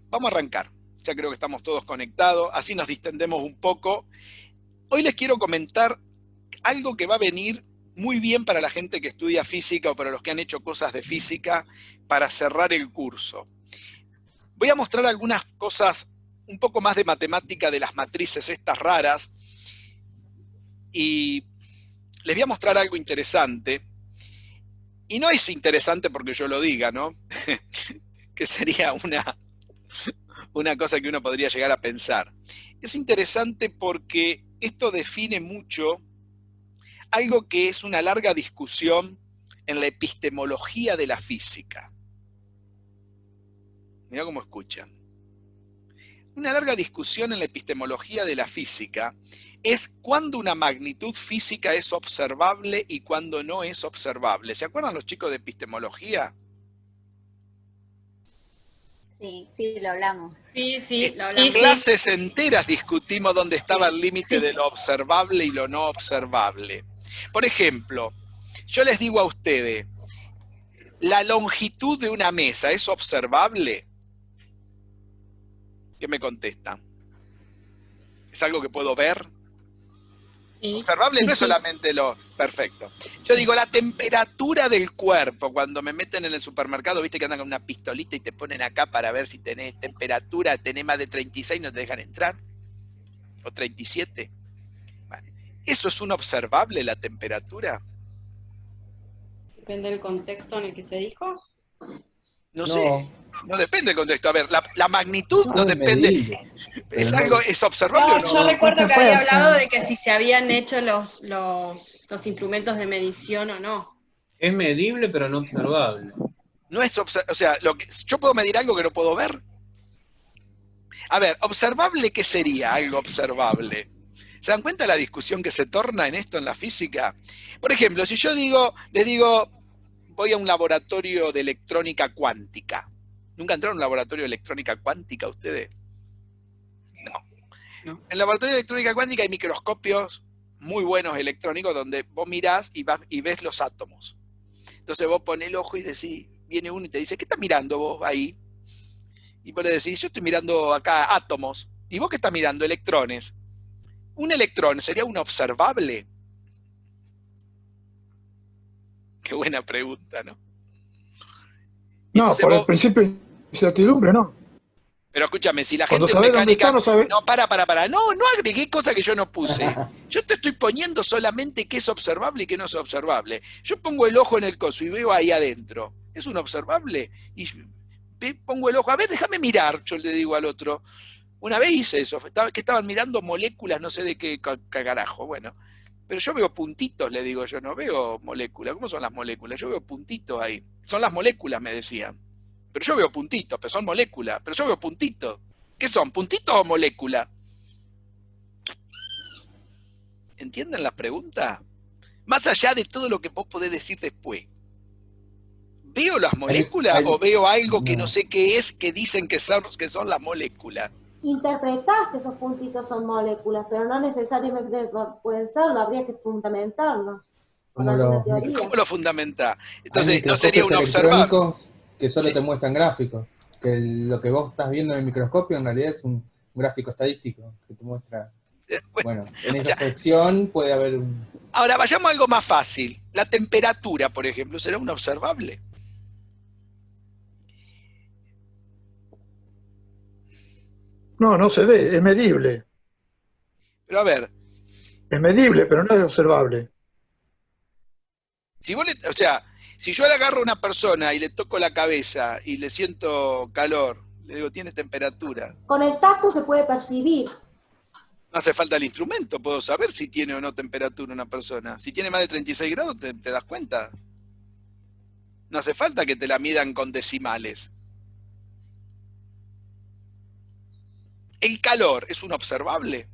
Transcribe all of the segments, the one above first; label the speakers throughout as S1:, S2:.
S1: Vamos a arrancar. Ya creo que estamos todos conectados, así nos distendemos un poco. Hoy les quiero comentar algo que va a venir muy bien para la gente que estudia física o para los que han hecho cosas de física para cerrar el curso. Voy a mostrar algunas cosas un poco más de matemática de las matrices estas raras y les voy a mostrar algo interesante. Y no es interesante porque yo lo diga, ¿no? Que sería una cosa que uno podría llegar a pensar. Es interesante porque esto define mucho algo que es una larga discusión en la epistemología de la física. Mirá cómo escuchan. Una larga discusión en la epistemología de la física es cuándo una magnitud física es observable y cuándo no es observable. ¿Se acuerdan los chicos de epistemología?
S2: Sí, sí, lo hablamos.
S3: Sí, lo
S1: En
S3: hablamos.
S1: clases enteras discutimos dónde estaba el límite
S2: Sí.
S1: de lo observable y lo no observable. Por ejemplo, yo les digo a ustedes, ¿la longitud de una mesa es observable? ¿Qué me contestan? ¿Es algo que puedo ver?
S3: Sí.
S1: Observable no es solamente lo perfecto. Yo digo, la temperatura del cuerpo, cuando me meten en el supermercado, viste que andan con una pistolita y te ponen acá para ver si tenés temperatura, tenés más de 36, no te dejan entrar. O 37. Bueno, ¿eso es un observable, la temperatura?
S3: Depende del contexto en el que se dijo.
S1: No sé, no depende del contexto. A ver, la magnitud no
S4: es
S1: depende.
S4: medible,
S1: ¿Es
S4: pero
S1: algo,
S4: no.
S1: es observable o
S3: No,
S1: no?
S3: yo recuerdo
S5: se
S3: que
S5: puede
S3: había hablado
S5: observar.
S3: de que si se habían hecho los instrumentos de medición o no.
S6: Es medible, pero no observable.
S1: No es, o sea, yo puedo medir algo que no puedo ver. A ver, ¿observable qué sería algo observable? ¿Se dan cuenta de la discusión que se torna en esto en la física? Por ejemplo, si yo les digo, voy a un laboratorio de electrónica cuántica. ¿Nunca entraron a un laboratorio de electrónica cuántica ustedes? No. En el laboratorio de electrónica cuántica hay microscopios muy buenos electrónicos donde vos mirás y ves los átomos. Entonces vos ponés el ojo y decís, viene uno y te dice, ¿qué estás mirando vos ahí? Y vos le decís, yo estoy mirando acá átomos. ¿Y vos qué estás mirando? Electrones. ¿Un electrón sería un observable? Qué buena pregunta, ¿no?
S5: No, por el principio de incertidumbre, no.
S1: Pero escúchame, si la
S5: Cuando
S1: gente en
S5: sabés dónde
S1: mecánica...
S5: está, no sabés.
S1: No, para. No agregué cosas que yo no puse. Yo te estoy poniendo solamente qué es observable y qué no es observable. Yo pongo el ojo en el coso y veo ahí adentro. ¿Es un observable? Y pongo el ojo, a ver, déjame mirar, yo le digo al otro. Una vez hice eso, que estaban mirando moléculas, no sé de qué carajo, bueno. Pero yo veo puntitos, le digo yo, no veo moléculas. ¿Cómo son las moléculas? Yo veo puntitos ahí. Son las moléculas, me decían. Pero yo veo puntitos, pero son moléculas. Pero yo veo puntitos. ¿Qué son? ¿Puntitos o moléculas? ¿Entienden la pregunta? Más allá de todo lo que vos podés decir después. ¿Veo las moléculas o veo algo que no sé qué es, que dicen que son las moléculas?
S7: Interpretás que esos puntitos son moléculas, pero no necesariamente pueden serlo, habría que fundamentarlo con alguna teoría.
S1: ¿Cómo lo fundamenta? Entonces, ¿no sería un observable?
S4: Que solo te muestran gráficos, que lo que vos estás viendo en el microscopio en realidad es un gráfico estadístico que te muestra. Bueno, en esa sección puede haber un...
S1: Ahora, vayamos a algo más fácil. La temperatura, por ejemplo, ¿será un observable?
S5: No se ve, es medible.
S1: Pero a ver.
S5: Es medible, pero no es observable.
S1: Si yo le agarro a una persona y le toco la cabeza y le siento calor, le digo, tiene temperatura.
S7: Con el tacto se puede percibir.
S1: No hace falta el instrumento, puedo saber si tiene o no temperatura una persona. Si tiene más de 36 grados, te das cuenta. No hace falta que te la midan con decimales. ¿El calor es un observable?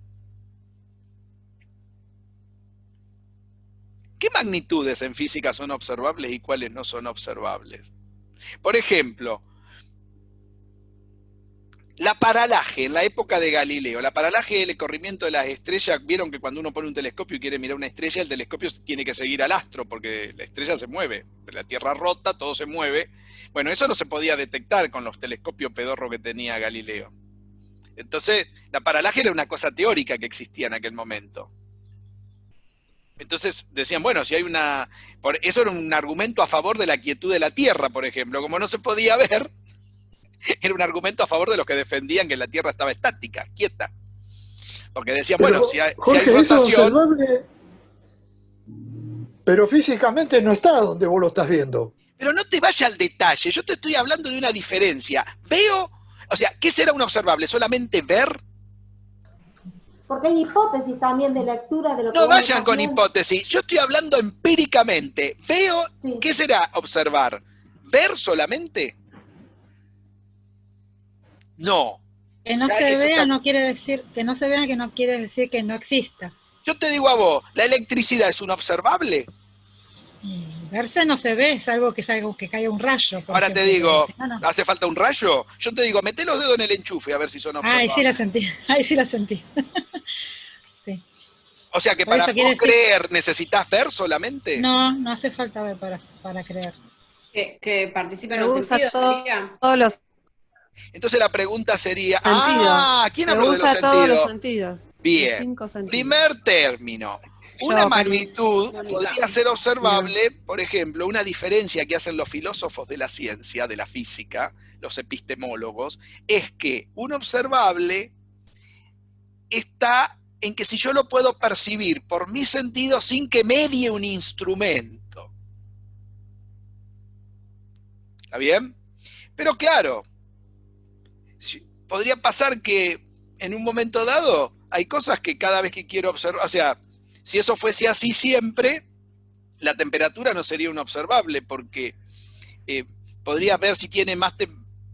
S1: ¿Qué magnitudes en física son observables y cuáles no son observables? Por ejemplo, La paralaje, en la época de Galileo, la paralaje es el corrimiento de las estrellas. Vieron que cuando uno pone un telescopio y quiere mirar una estrella, el telescopio tiene que seguir al astro, porque la estrella se mueve, la Tierra rota, todo se mueve. Bueno, eso no se podía detectar con los telescopios pedorros que tenía Galileo. Entonces, la paralaje era una cosa teórica que existía en aquel momento. Entonces decían, bueno, si hay una... Eso era un argumento a favor de la quietud de la Tierra, por ejemplo. Como no se podía ver, era un argumento a favor de los que defendían que la Tierra estaba estática, quieta. Porque decían,
S5: Pero,
S1: bueno, si hay
S5: Jorge, eso es
S1: rotación...
S5: observable, pero físicamente no está donde vos lo estás viendo.
S1: Pero no te vayas al detalle, yo te estoy hablando de una diferencia. Veo, o sea, ¿qué será un observable? ¿Solamente ver?
S7: Porque hay hipótesis también de lectura de lo que
S1: No
S7: vos
S1: vayan
S7: estás
S1: con
S7: viendo.
S1: hipótesis, yo estoy hablando empíricamente. Veo,
S7: Sí.
S1: ¿qué será observar? ¿Ver solamente? No.
S8: Que no
S1: Ya
S8: se
S1: eso
S8: vea
S1: está-
S8: no quiere decir, que no se vea que no quiere decir que no exista.
S1: Yo te digo a vos, ¿la electricidad es un observable?
S8: Y verse no se ve, es algo que caiga un rayo. por
S1: Ahora te
S8: ejemplo,
S1: digo,
S8: si no, no.
S1: ¿hace falta un rayo? Yo te digo, meté los dedos en el enchufe a ver si son
S8: Ahí
S1: observables.
S8: sí la sentí, ahí sí la sentí. Sí.
S1: O sea que
S8: Por
S1: para
S8: eso quiere
S1: vos
S8: decir-
S1: creer necesitas ver solamente.
S8: No hace falta ver para creer.
S3: Que participen
S9: Se
S3: los
S9: usa
S3: sentidos,
S9: todo-
S3: sería.
S9: Todos los
S1: Entonces la pregunta sería,
S9: sentidos.
S1: ¿quién
S9: Se
S1: habló de los
S9: usa todos los
S1: sentidos?
S9: sentidos. Los
S1: Bien.
S9: 5 sentidos.
S1: Primer término.
S9: Yo,
S1: Una magnitud
S3: Mónica.
S1: podría ser observable, por ejemplo, una diferencia que hacen los filósofos de la ciencia, de la física, los epistemólogos, es que un observable está en que si yo lo puedo percibir por mis sentidos sin que medie un instrumento. ¿Está bien? Pero claro, podría pasar que en un momento dado hay cosas que cada vez que quiero observar, o sea, si eso fuese así siempre, la temperatura no sería un observable, porque podría ver si tiene más,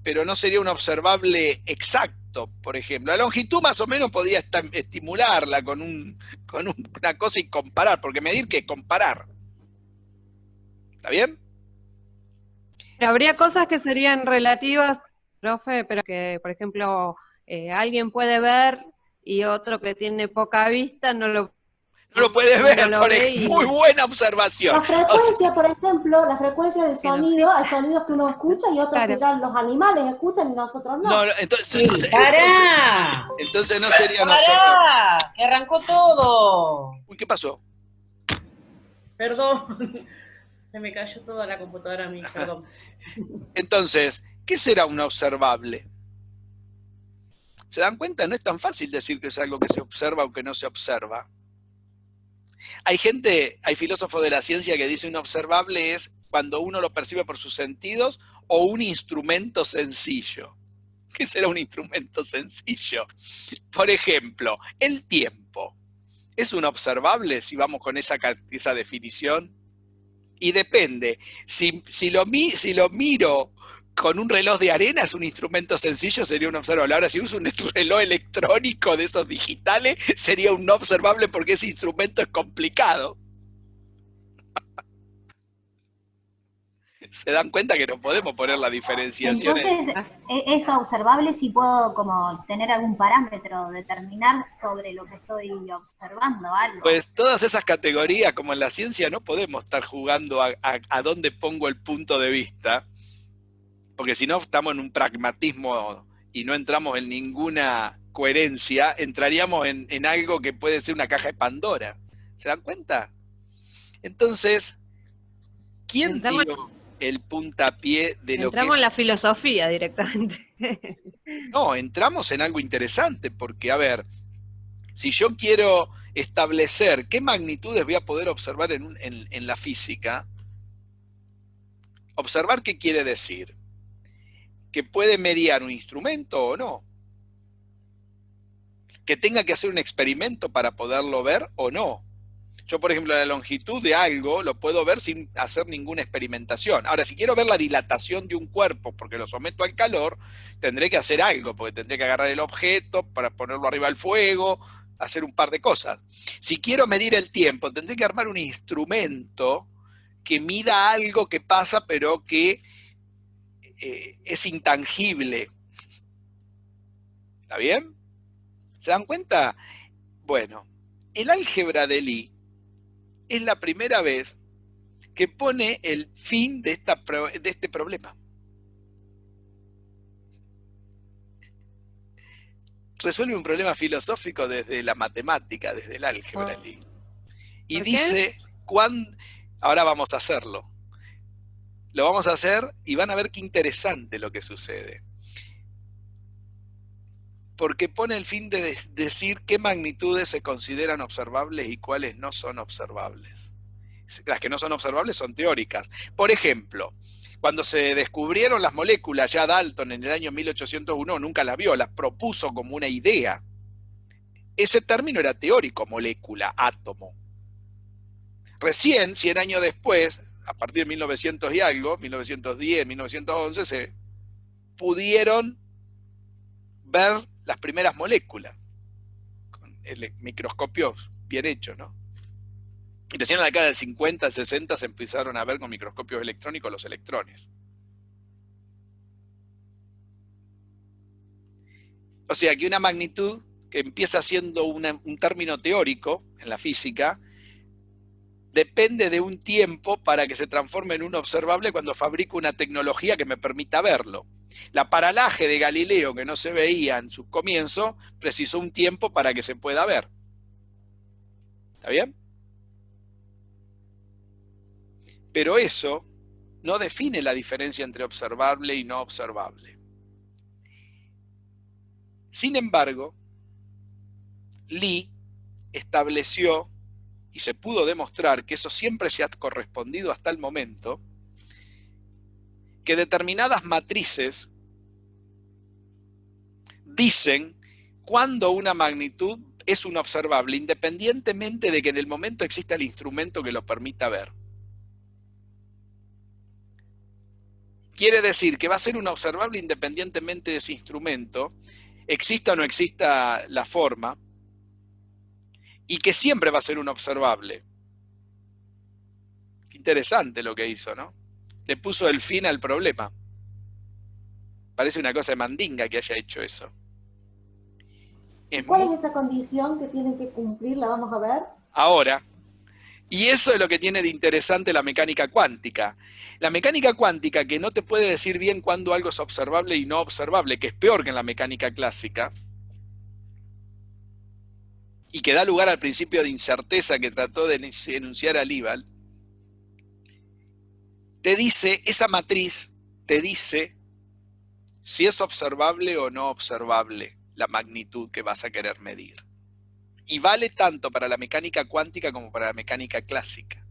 S1: pero no sería un observable exacto, por ejemplo. La longitud más o menos podía estimularla con una cosa y comparar, porque medir ¿qué? Comparar. ¿Está bien?
S9: Pero habría cosas que serían relativas, profe, pero que, por ejemplo, alguien puede ver y otro que tiene poca vista no lo
S1: puede ver,
S9: no lo ve y-
S1: muy buena observación.
S7: La frecuencia, por ejemplo, la frecuencia del
S9: Sí, no.
S7: sonido, hay sonidos que uno escucha y otros
S9: Claro.
S7: que ya los animales escuchan y nosotros no.
S1: No, entonces,
S10: Sí,
S1: entonces no sería un observable.
S10: ¡Pará! ¡Que arrancó todo!
S1: Uy, ¿qué pasó?
S10: Perdón. Se me cayó toda la computadora a mí, perdón.
S1: Entonces, ¿qué será un observable? ¿Se dan cuenta? No es tan fácil decir que es algo que se observa o que no se observa. Hay filósofos de la ciencia que dicen un observable es cuando uno lo percibe por sus sentidos o un instrumento sencillo. ¿Qué será un instrumento sencillo? Por ejemplo, el tiempo. ¿Es un observable si vamos con esa definición? Y depende. Si lo miro con un reloj de arena, es un instrumento sencillo, sería un observable. Ahora, si uso un reloj electrónico de esos digitales, sería un no observable porque ese instrumento es complicado. Se dan cuenta que no podemos poner la diferenciación.
S2: Entonces, ¿es observable si puedo como tener algún parámetro, determinar sobre lo que estoy observando algo?
S1: Pues todas esas categorías, como en la ciencia, no podemos estar jugando a dónde pongo el punto de vista, porque si no estamos en un pragmatismo y no entramos en ninguna coherencia, entraríamos en algo que puede ser una caja de Pandora. ¿Se dan cuenta? Entonces, ¿quién dio el puntapié de lo que
S9: Entramos
S1: es?
S9: en la filosofía directamente.
S1: No, entramos en algo interesante, porque, a ver, si yo quiero establecer qué magnitudes voy a poder observar en la física, observar qué quiere decir, que puede mediar un instrumento o no, que tenga que hacer un experimento para poderlo ver o no. Yo, por ejemplo, la longitud de algo lo puedo ver sin hacer ninguna experimentación. Ahora, si quiero ver la dilatación de un cuerpo porque lo someto al calor, tendré que hacer algo, porque tendré que agarrar el objeto para ponerlo arriba al fuego, hacer un par de cosas. Si quiero medir el tiempo, tendré que armar un instrumento que mida algo que pasa, pero que es intangible. ¿Está bien? ¿Se dan cuenta? Bueno, el álgebra de Lie es la primera vez que pone el fin de este problema. Resuelve un problema filosófico desde la matemática, desde el álgebra Lie. Y dice, ahora vamos a hacerlo. Lo vamos a hacer y van a ver qué interesante lo que sucede. Porque pone el fin de decir qué magnitudes se consideran observables y cuáles no son observables. Las que no son observables son teóricas. Por ejemplo, cuando se descubrieron las moléculas, ya Dalton en el año 1801 nunca las vio, las propuso como una idea. Ese término era teórico, molécula, átomo. Recién, 100 años después, a partir de 1900 y algo, 1910, 1911, se pudieron ver las primeras moléculas, con microscopios bien hechos, ¿no? Y recién en la década del 50, del 60 se empezaron a ver con microscopios electrónicos los electrones. O sea que una magnitud que empieza siendo un término teórico en la física, depende de un tiempo para que se transforme en un observable cuando fabrico una tecnología que me permita verlo. La paralaje de Galileo, que no se veía en su comienzo, precisó un tiempo para que se pueda ver. ¿Está bien? Pero eso no define la diferencia entre observable y no observable. Sin embargo, Lie estableció, y se pudo demostrar que eso siempre se ha correspondido hasta el momento, que determinadas matrices dicen cuándo una magnitud es un observable, independientemente de que en el momento exista el instrumento que lo permita ver. Quiere decir que va a ser un observable independientemente de ese instrumento, exista o no exista la forma, y que siempre va a ser un observable. Qué interesante lo que hizo, ¿no? Le puso el fin al problema. Parece una cosa de mandinga que haya hecho eso.
S7: ¿Cuál es esa condición que tienen que cumplir? ¿La vamos a ver?
S1: Ahora. Y eso es lo que tiene de interesante la mecánica cuántica. La mecánica cuántica, que no te puede decir bien cuándo algo es observable y no observable, que es peor que en la mecánica clásica, y que da lugar al principio de incerteza que trató de enunciar Alibal, te dice, esa matriz te dice si es observable o no observable la magnitud que vas a querer medir. Y vale tanto para la mecánica cuántica como para la mecánica clásica.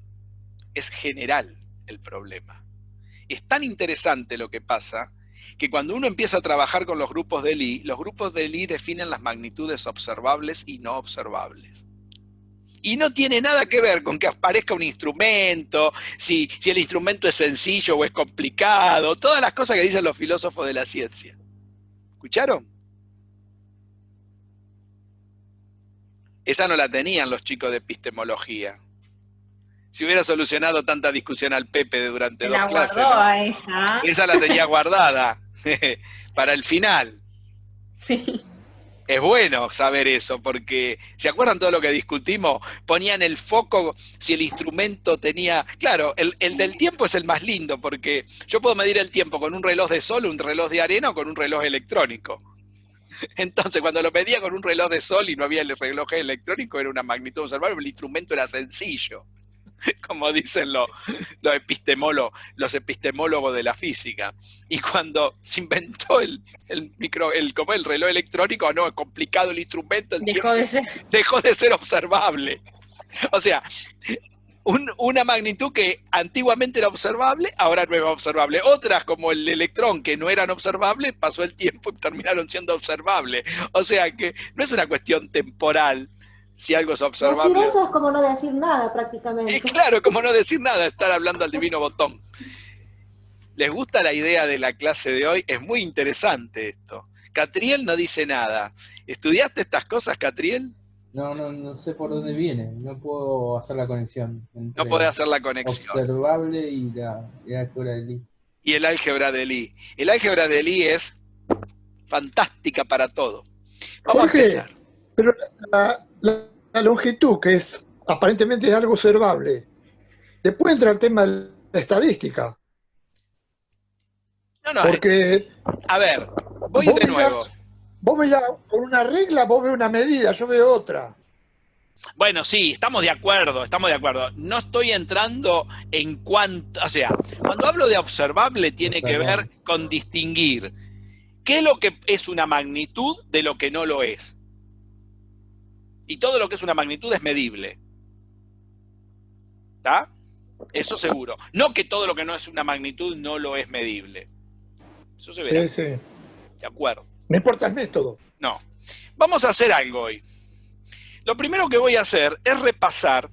S1: Es general el problema. Es tan interesante lo que pasa que cuando uno empieza a trabajar con los grupos de Lie definen las magnitudes observables y no observables. Y no tiene nada que ver con que aparezca un instrumento, si el instrumento es sencillo o es complicado, todas las cosas que dicen los filósofos de la ciencia. ¿Escucharon? Esa no la tenían los chicos de epistemología. Si hubiera solucionado tanta discusión al Pepe durante dos clases.
S3: La guardó
S1: ¿no?
S3: a esa.
S1: Esa la tenía guardada para el final.
S3: Sí.
S1: Es bueno saber eso, porque ¿se acuerdan todo lo que discutimos? Ponían el foco si el instrumento tenía... Claro, el del tiempo es el más lindo, porque yo puedo medir el tiempo con un reloj de sol, un reloj de arena o con un reloj electrónico. Entonces, cuando lo medía con un reloj de sol y no había el reloj electrónico, era una magnitud observable, el instrumento era sencillo, como dicen los epistemólogos de la física. Y cuando se inventó el reloj electrónico, no, es complicado el instrumento, dejó de ser observable. O sea, una magnitud que antiguamente era observable, ahora no es observable. Otras, como el electrón, que no eran observables, pasó el tiempo y terminaron siendo observables. O sea que no es una cuestión temporal si algo es observable.
S7: Decir eso es como no decir nada prácticamente.
S1: Claro, como no decir nada, estar hablando al divino botón. ¿Les gusta la idea de la clase de hoy? Es muy interesante esto. Catriel no dice nada. ¿Estudiaste estas cosas, Catriel?
S4: No sé por dónde viene, no puedo hacer la conexión.
S1: No podés hacer la conexión.
S4: Observable y la álgebra de Lie.
S1: Y el álgebra de Lie. El álgebra de Lie es fantástica para todo. Vamos
S5: Jorge,
S1: a empezar.
S5: pero la longitud, que es aparentemente algo observable, después entra el tema de la estadística.
S1: No,
S5: Porque
S1: a ver, voy
S5: vos
S1: de nuevo.
S5: Vos mirás con una regla, vos ves una medida, yo veo otra.
S1: Bueno, sí, estamos de acuerdo, estamos de acuerdo. No estoy entrando en cuanto, o sea, cuando hablo de observable tiene que ver con distinguir qué es lo que es una magnitud de lo que no lo es. Y todo lo que es una magnitud es medible. ¿Está? Eso seguro. No que todo lo que no es una magnitud no lo es medible. Eso se verá.
S5: Sí, sí.
S1: De acuerdo.
S5: No importa el método.
S1: No. Vamos a hacer algo hoy. Lo primero que voy a hacer es repasar.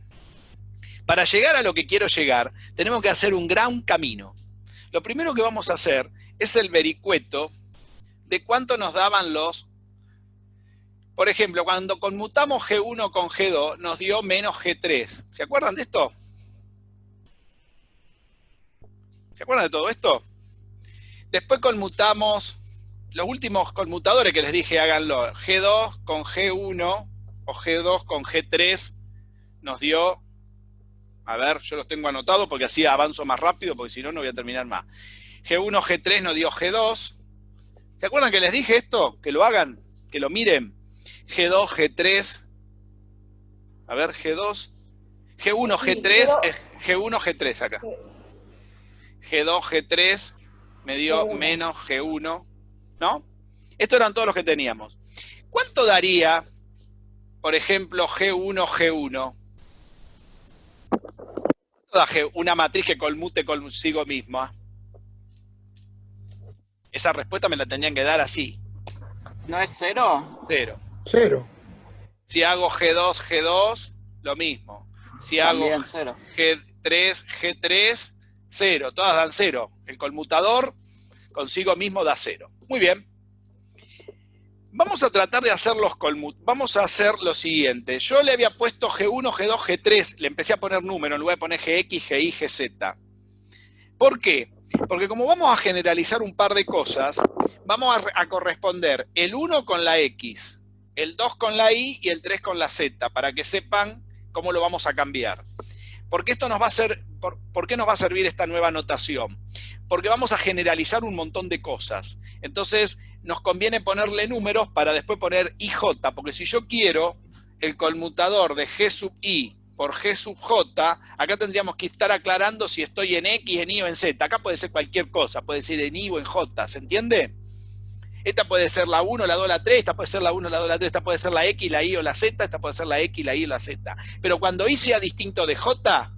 S1: Para llegar a lo que quiero llegar, tenemos que hacer un gran camino. Lo primero que vamos a hacer es el vericueto de cuánto nos daban los... Por ejemplo, cuando conmutamos G1 con G2, nos dio menos G3. ¿Se acuerdan de esto? ¿Se acuerdan de todo esto? Después conmutamos... Los últimos conmutadores que les dije, háganlo. G2 con G1 o G2 con G3 nos dio... A ver, yo los tengo anotados porque así avanzo más rápido, porque si no, no voy a terminar más. G1, G3 nos dio G2. ¿Se acuerdan que les dije esto? Que lo hagan, que lo miren. G2, G3. A ver, G2. G1, G3, G1, G3 acá. G2, G3 me dio menos G1. ¿No? Estos eran todos los que teníamos. ¿Cuánto daría, por ejemplo, G1, G1? ¿Cuánto da una matriz que conmute consigo misma? Esa respuesta me la tenían que dar así.
S11: ¿No es 0?
S1: 0.
S5: 0.
S1: Si hago G2, G2, lo mismo. Si
S11: También
S1: hago
S11: 0.
S1: G3, G3, 0. Todas dan 0. El conmutador consigo mismo da 0. Muy bien. Vamos a tratar de hacer los Vamos a hacer lo siguiente. Yo le había puesto G1, G2, G3. Le empecé a poner números. En lugar de poner GX, GY, GZ. ¿Por qué? Porque como vamos a generalizar un par de cosas, vamos a corresponder el 1 con la X, el 2 con la Y y el 3 con la Z, para que sepan cómo lo vamos a cambiar. Porque esto nos va a hacer... ¿Por qué nos va a servir esta nueva notación? Porque vamos a generalizar un montón de cosas. Entonces, nos conviene ponerle números para después poner IJ, porque si yo quiero el conmutador de G sub I por G sub J, acá tendríamos que estar aclarando si estoy en X, en Y o en Z. Acá puede ser cualquier cosa, puede ser en Y o en J, ¿se entiende? Esta puede ser la 1, la 2, la 3, esta puede ser la 1, la 2, la 3, esta puede ser la X, la Y o la Z, esta puede ser la X, la Y o la Z. Pero cuando Y sea distinto de J,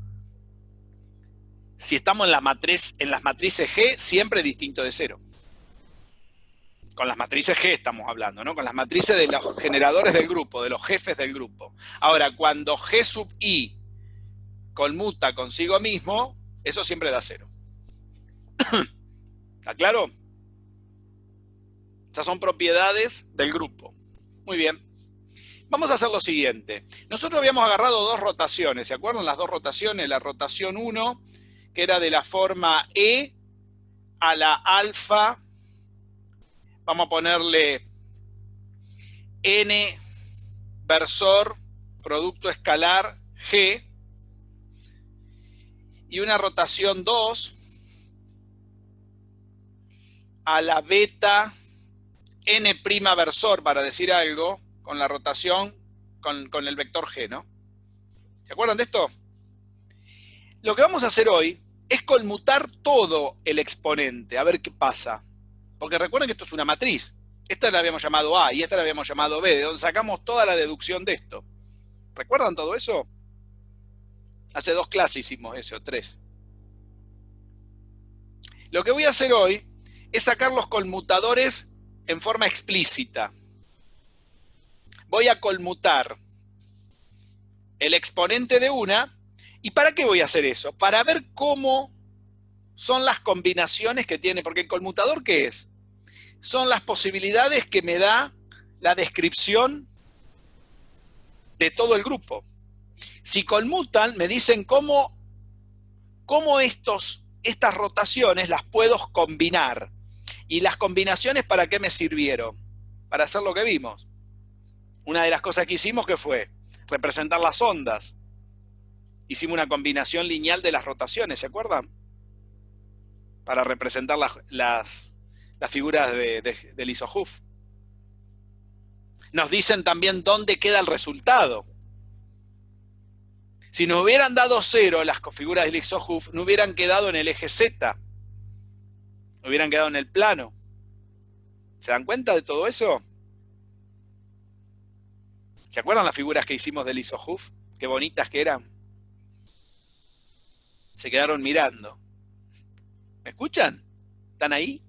S1: si estamos en las matrices G, siempre distinto de 0. Con las matrices G estamos hablando, ¿no? Con las matrices de los generadores del grupo, de los jefes del grupo. Ahora, cuando G sub I conmuta consigo mismo, eso siempre da 0. ¿Está claro? Esas son propiedades del grupo. Muy bien. Vamos a hacer lo siguiente. Nosotros habíamos agarrado dos rotaciones, ¿se acuerdan las dos rotaciones? La rotación 1, que era de la forma E a la alfa, vamos a ponerle N versor producto escalar G, y una rotación 2 a la beta N' versor, para decir algo, con la rotación, con el vector G, ¿no? ¿Se acuerdan de esto? Lo que vamos a hacer hoy es conmutar todo el exponente, a ver qué pasa. Porque recuerden que esto es una matriz. Esta la habíamos llamado A y esta la habíamos llamado B, de donde sacamos toda la deducción de esto. ¿Recuerdan todo eso? Hace 2 clases hicimos eso, 3. Lo que voy a hacer hoy es sacar los conmutadores en forma explícita. Voy a conmutar el exponente de una. ¿Y para qué voy a hacer eso? Para ver cómo son las combinaciones que tiene, porque el conmutador, ¿qué es? Son las posibilidades que me da la descripción de todo el grupo. Si conmutan, me dicen cómo estas rotaciones las puedo combinar. ¿Y las combinaciones para qué me sirvieron? Para hacer lo que vimos. Una de las cosas que hicimos, ¿qué fue? Representar las ondas. Hicimos una combinación lineal de las rotaciones, ¿se acuerdan? Para representar las figuras del isohoof. Nos dicen también dónde queda el resultado. Si nos hubieran dado 0 las figuras del isohoof, no hubieran quedado en el eje Z. Hubieran quedado en el plano. ¿Se dan cuenta de todo eso? ¿Se acuerdan las figuras que hicimos del isohoof? Qué bonitas que eran. Se quedaron mirando. ¿Me escuchan? ¿Están ahí?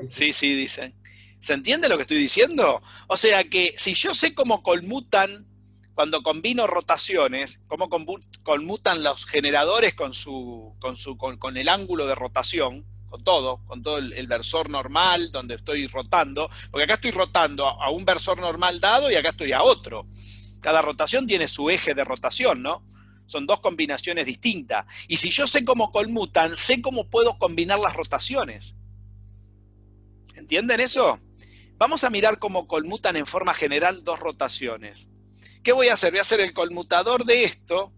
S1: Sí, sí, dicen. ¿Se entiende lo que estoy diciendo? O sea que si yo sé cómo conmutan, cuando combino rotaciones, cómo conmutan los generadores con el ángulo de rotación, con todo el versor normal donde estoy rotando, porque acá estoy rotando a un versor normal dado y acá estoy a otro. Cada rotación tiene su eje de rotación, ¿no? Son dos combinaciones distintas. Y si yo sé cómo conmutan, sé cómo puedo combinar las rotaciones. ¿Entienden eso? Vamos a mirar cómo conmutan en forma general dos rotaciones. ¿Qué voy a hacer? Voy a hacer el conmutador de esto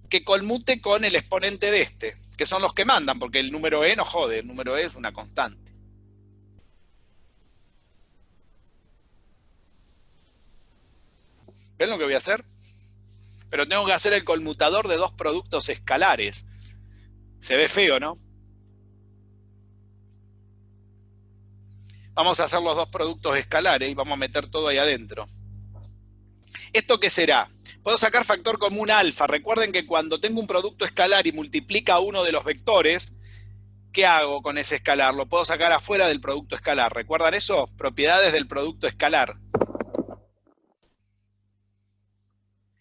S1: que conmute con el exponente de este, que son los que mandan, porque el número e no jode, el número e es una constante. ¿Ven lo que voy a hacer? Pero tengo que hacer el conmutador de dos productos escalares. Se ve feo, ¿no? Vamos a hacer los dos productos escalares y vamos a meter todo ahí adentro. ¿Esto qué será? Puedo sacar factor común alfa. Recuerden que cuando tengo un producto escalar y multiplica uno de los vectores, ¿qué hago con ese escalar? Lo puedo sacar afuera del producto escalar. ¿Recuerdan eso? Propiedades del producto escalar.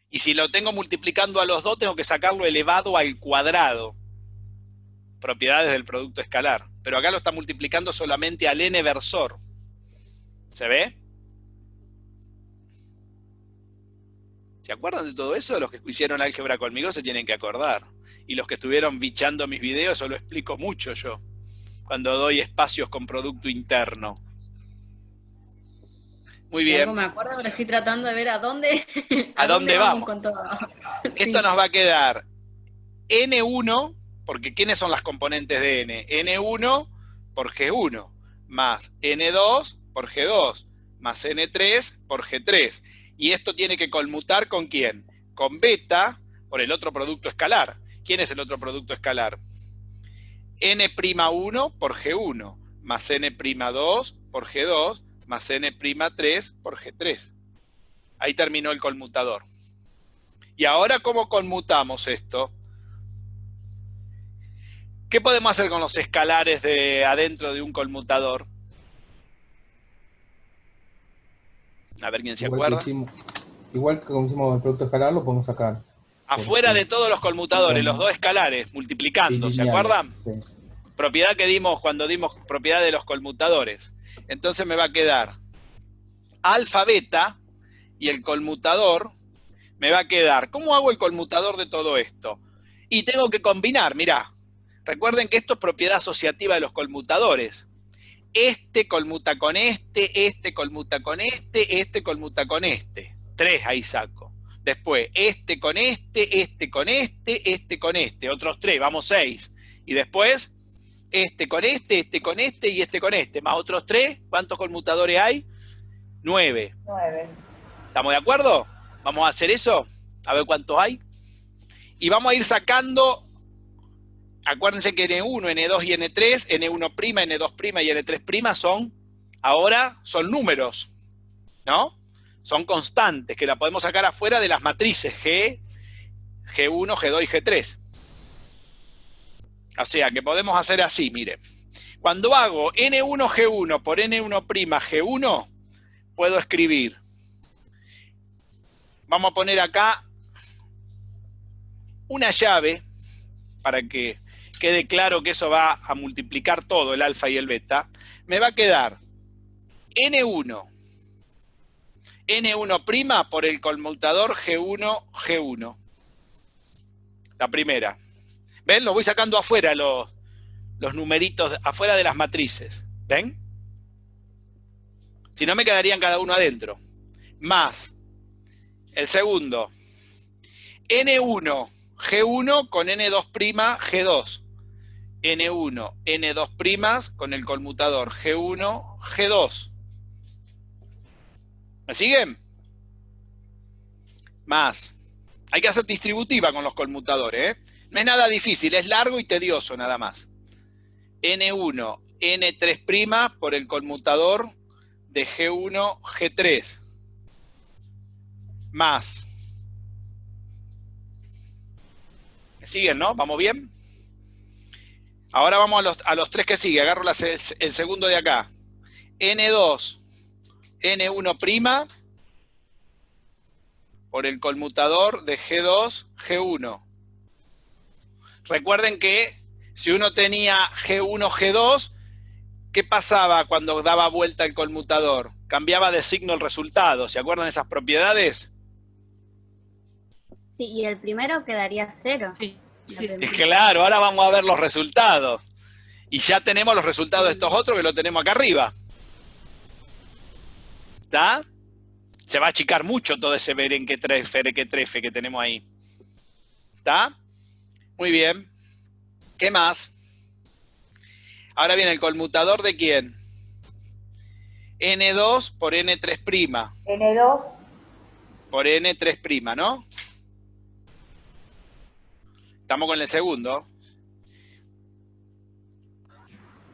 S1: Y si lo tengo multiplicando a los dos, tengo que sacarlo elevado al cuadrado. Propiedades del producto escalar. Pero acá lo está multiplicando solamente al n versor. ¿Se ve? ¿Se acuerdan de todo eso? Los que hicieron álgebra conmigo se tienen que acordar. Y los que estuvieron bichando mis videos, eso lo explico mucho yo. Cuando doy espacios con producto interno. Muy bien.
S10: No me acuerdo, pero estoy tratando de ver a dónde
S1: vamos
S10: con todo.
S1: Esto nos va a quedar N1, porque ¿quiénes son las componentes de N? N1 por G1, más N2 por G2, más N3 por G3. Y esto tiene que conmutar ¿con quién? Con beta por el otro producto escalar. ¿Quién es el otro producto escalar? N'1 por G1, más N'2 por G2, más N'3 por G3. Ahí terminó el conmutador. Y ahora, ¿cómo conmutamos esto? ¿Qué podemos hacer con los escalares de adentro de un conmutador? A ver quién se acuerda.
S4: Igual que como hicimos el producto escalar, lo podemos sacar.
S1: Afuera de todos los conmutadores, los dos escalares, multiplicando, ¿se acuerdan? Sí. Propiedad que dimos cuando dimos propiedad de los conmutadores. Entonces me va a quedar alfa beta y el conmutador me va a quedar. ¿Cómo hago el conmutador de todo esto? Y tengo que combinar, mirá. Recuerden que esto es propiedad asociativa de los conmutadores. Este conmuta con este conmuta con este conmuta con este. 3 ahí saco. Después, este con este con este. Otros 3, vamos 6. Y después, este con este con este y este con este. Más otros 3. ¿Cuántos conmutadores hay? 9.
S12: 9.
S1: ¿Estamos de acuerdo? Vamos a hacer eso. A ver cuántos hay. Y vamos a ir sacando. Acuérdense que N1, N2 y N3, N1', N2' y N3' son números, ¿no? Son constantes, que la podemos sacar afuera de las matrices G, G1, G2 y G3. O sea, que podemos hacer así, mire. Cuando hago N1, G1 por N1', G1, puedo escribir. Vamos a poner acá una llave para que quede claro que eso va a multiplicar todo, el alfa y el beta. Me va a quedar N1 por el conmutador G1, G1. La primera. ¿Ven? Lo voy sacando afuera los numeritos afuera de las matrices. ¿Ven? Si no, me quedarían cada uno adentro. Más el segundo. N1, G1 con N2', G2. N1, N2' con el conmutador G1, G2. ¿Me siguen? Más. Hay que hacer distributiva con los conmutadores, ¿eh? No es nada difícil, es largo y tedioso nada más. N1, N3' por el conmutador de G1, G3. Más. ¿Me siguen, no? ¿Vamos bien? Ahora vamos a los tres que siguen. Agarro el segundo de acá. N2, N1' por el conmutador de G2, G1. Recuerden que si uno tenía G1, G2, ¿qué pasaba cuando daba vuelta el conmutador? Cambiaba de signo el resultado. ¿Se acuerdan de esas propiedades?
S12: Sí, y el primero quedaría 0.
S3: Sí.
S1: Claro, ahora vamos a ver los resultados. Y ya tenemos los resultados de estos otros que lo tenemos acá arriba. ¿Está? Se va a achicar mucho todo ese merequetrefe que tenemos ahí. ¿Está? Muy bien. ¿Qué más? Ahora viene el conmutador de quién. N2 por N3'.
S13: N2
S1: por N3', ¿no? Estamos con el segundo.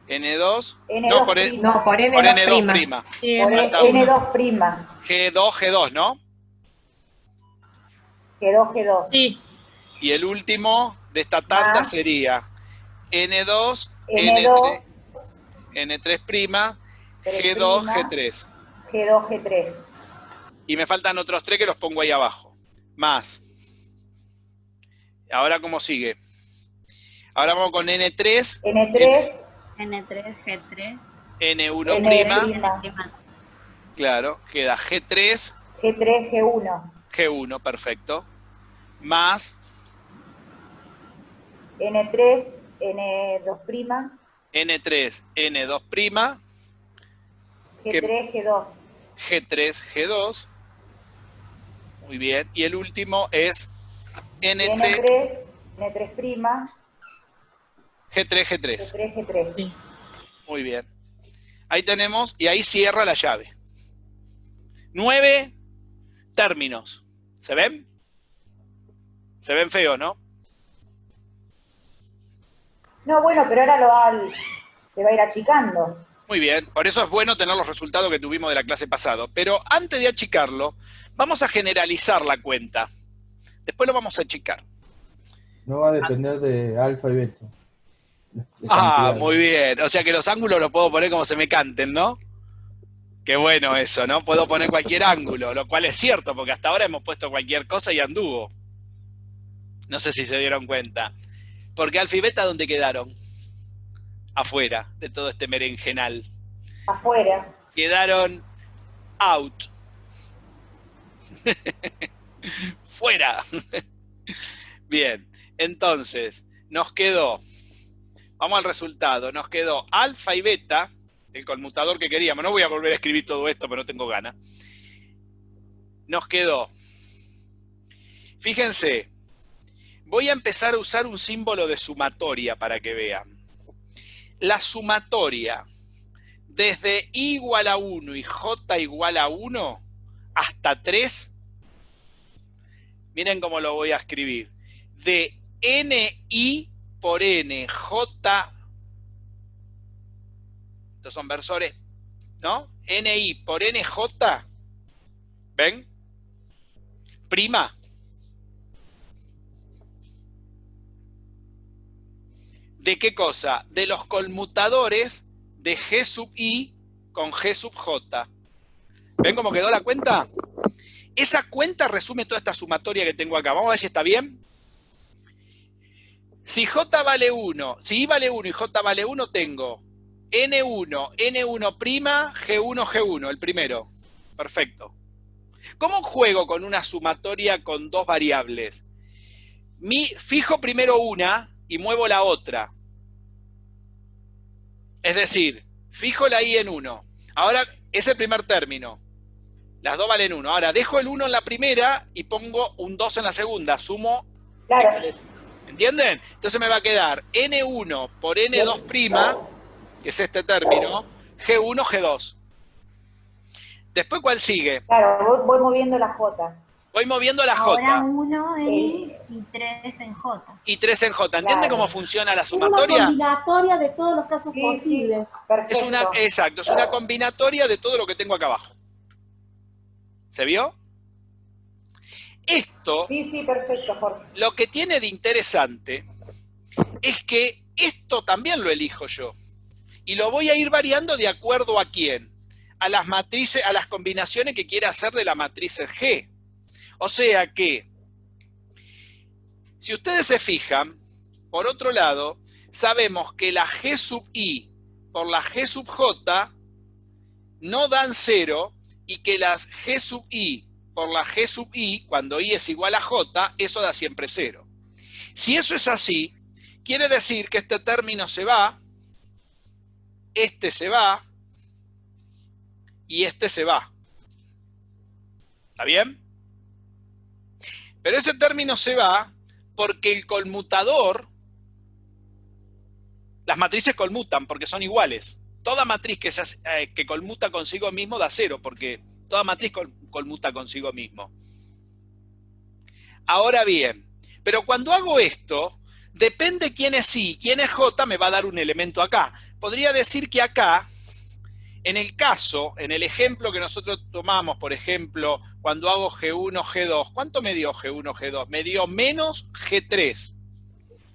S1: N2. No, por N2'.
S13: Por N2'.
S1: G2, ¿no?
S13: G2.
S8: Sí.
S1: Y el último de esta tanda sería N2,
S13: N2,
S1: N3', G2, G3.
S13: G2, G3.
S1: Y me faltan otros tres que los pongo ahí abajo. Más. Ahora, ¿cómo sigue? Ahora vamos con N3.
S13: N3.
S12: N3, G3.
S1: N1'. Claro, queda G3.
S13: G3, G1.
S1: G1, perfecto. Más.
S13: N3, N2'.
S1: N3, N2'.
S13: G3, G2.
S1: G3, G2. Muy bien. Y el último es N3,
S13: N3'.
S1: G3, G3.
S13: G3, G3.
S8: Sí.
S1: Muy bien. Ahí tenemos, y ahí cierra la llave. 9 términos. ¿Se ven? Se ven feos, ¿no?
S13: No, bueno, pero ahora se va a ir achicando.
S1: Muy bien, por eso es bueno tener los resultados que tuvimos de la clase pasada. Pero antes de achicarlo, vamos a generalizar la cuenta. Después lo vamos a achicar.
S4: No va a depender de alfa y beta.
S1: Muy bien. O sea que los ángulos los puedo poner como se me canten, ¿no? Qué bueno eso, ¿no? Puedo poner cualquier ángulo, lo cual es cierto, porque hasta ahora hemos puesto cualquier cosa y anduvo. No sé si se dieron cuenta. Porque alfa y beta, ¿dónde quedaron? Afuera de todo este merengenal.
S13: Afuera.
S1: Quedaron out. Fuera. Bien, entonces, nos quedó, vamos al resultado, nos quedó alfa y beta, el conmutador que queríamos. No voy a volver a escribir todo esto, pero no tengo ganas. Nos quedó, fíjense, voy a empezar a usar un símbolo de sumatoria para que vean. La sumatoria desde i igual a 1 y j igual a 1 hasta 3, miren cómo lo voy a escribir. De ni por n, j, estos son versores, ¿no? Ni por nj, ¿ven? Prima. ¿De qué cosa? De los conmutadores de G sub i con G sub j. ¿Ven cómo quedó la cuenta? Esa cuenta resume toda esta sumatoria que tengo acá. Vamos a ver si está bien. Si j vale 1, si i vale 1 y j vale 1, tengo n1, n1', g1, g1, el primero. Perfecto. ¿Cómo juego con una sumatoria con dos variables? Fijo primero una y muevo la otra. Es decir, fijo la I en 1. Ahora es el primer término. Las dos valen 1. Ahora dejo el 1 en la primera y pongo un 2 en la segunda. Sumo.
S13: Claro.
S1: ¿Entienden? Entonces me va a quedar N1 por N2', que es este término, G1, G2. Después, ¿cuál sigue?
S13: Claro, voy moviendo la J.
S1: Voy moviendo la
S2: Ahora
S1: J.
S2: 1 en I y 3 en J.
S1: Y 3 en J. ¿Entiende
S13: Claro.
S1: cómo funciona la
S7: Es una
S1: sumatoria?
S7: combinatoria de todos los casos
S13: Sí,
S7: posibles.
S13: sí, perfecto.
S1: Exacto, es una combinatoria de todo lo que tengo acá abajo. ¿Se vio? Esto,
S13: Sí, sí, perfecto, Jorge.
S1: lo que tiene de interesante es que esto también lo elijo yo. Y lo voy a ir variando de acuerdo a quién. A las matrices, a las combinaciones que quiera hacer de la matriz G. O sea que, si ustedes se fijan, por otro lado, sabemos que la G sub I por la G sub J no dan 0 y que las G sub I por la G sub I, cuando I es igual a J, eso da siempre 0. Si eso es así, quiere decir que este término se va, este se va y este se va. ¿Está bien? Pero ese término se va porque el conmutador, las matrices conmutan porque son iguales. Toda matriz que conmuta consigo mismo da 0, porque toda matriz conmuta consigo mismo. Ahora bien, pero cuando hago esto, depende quién es I, quién es J, me va a dar un elemento acá. Podría decir que acá, en el caso, en el ejemplo que nosotros tomamos, por ejemplo, cuando hago G1, G2, ¿cuánto me dio G1, G2? Me dio menos G3.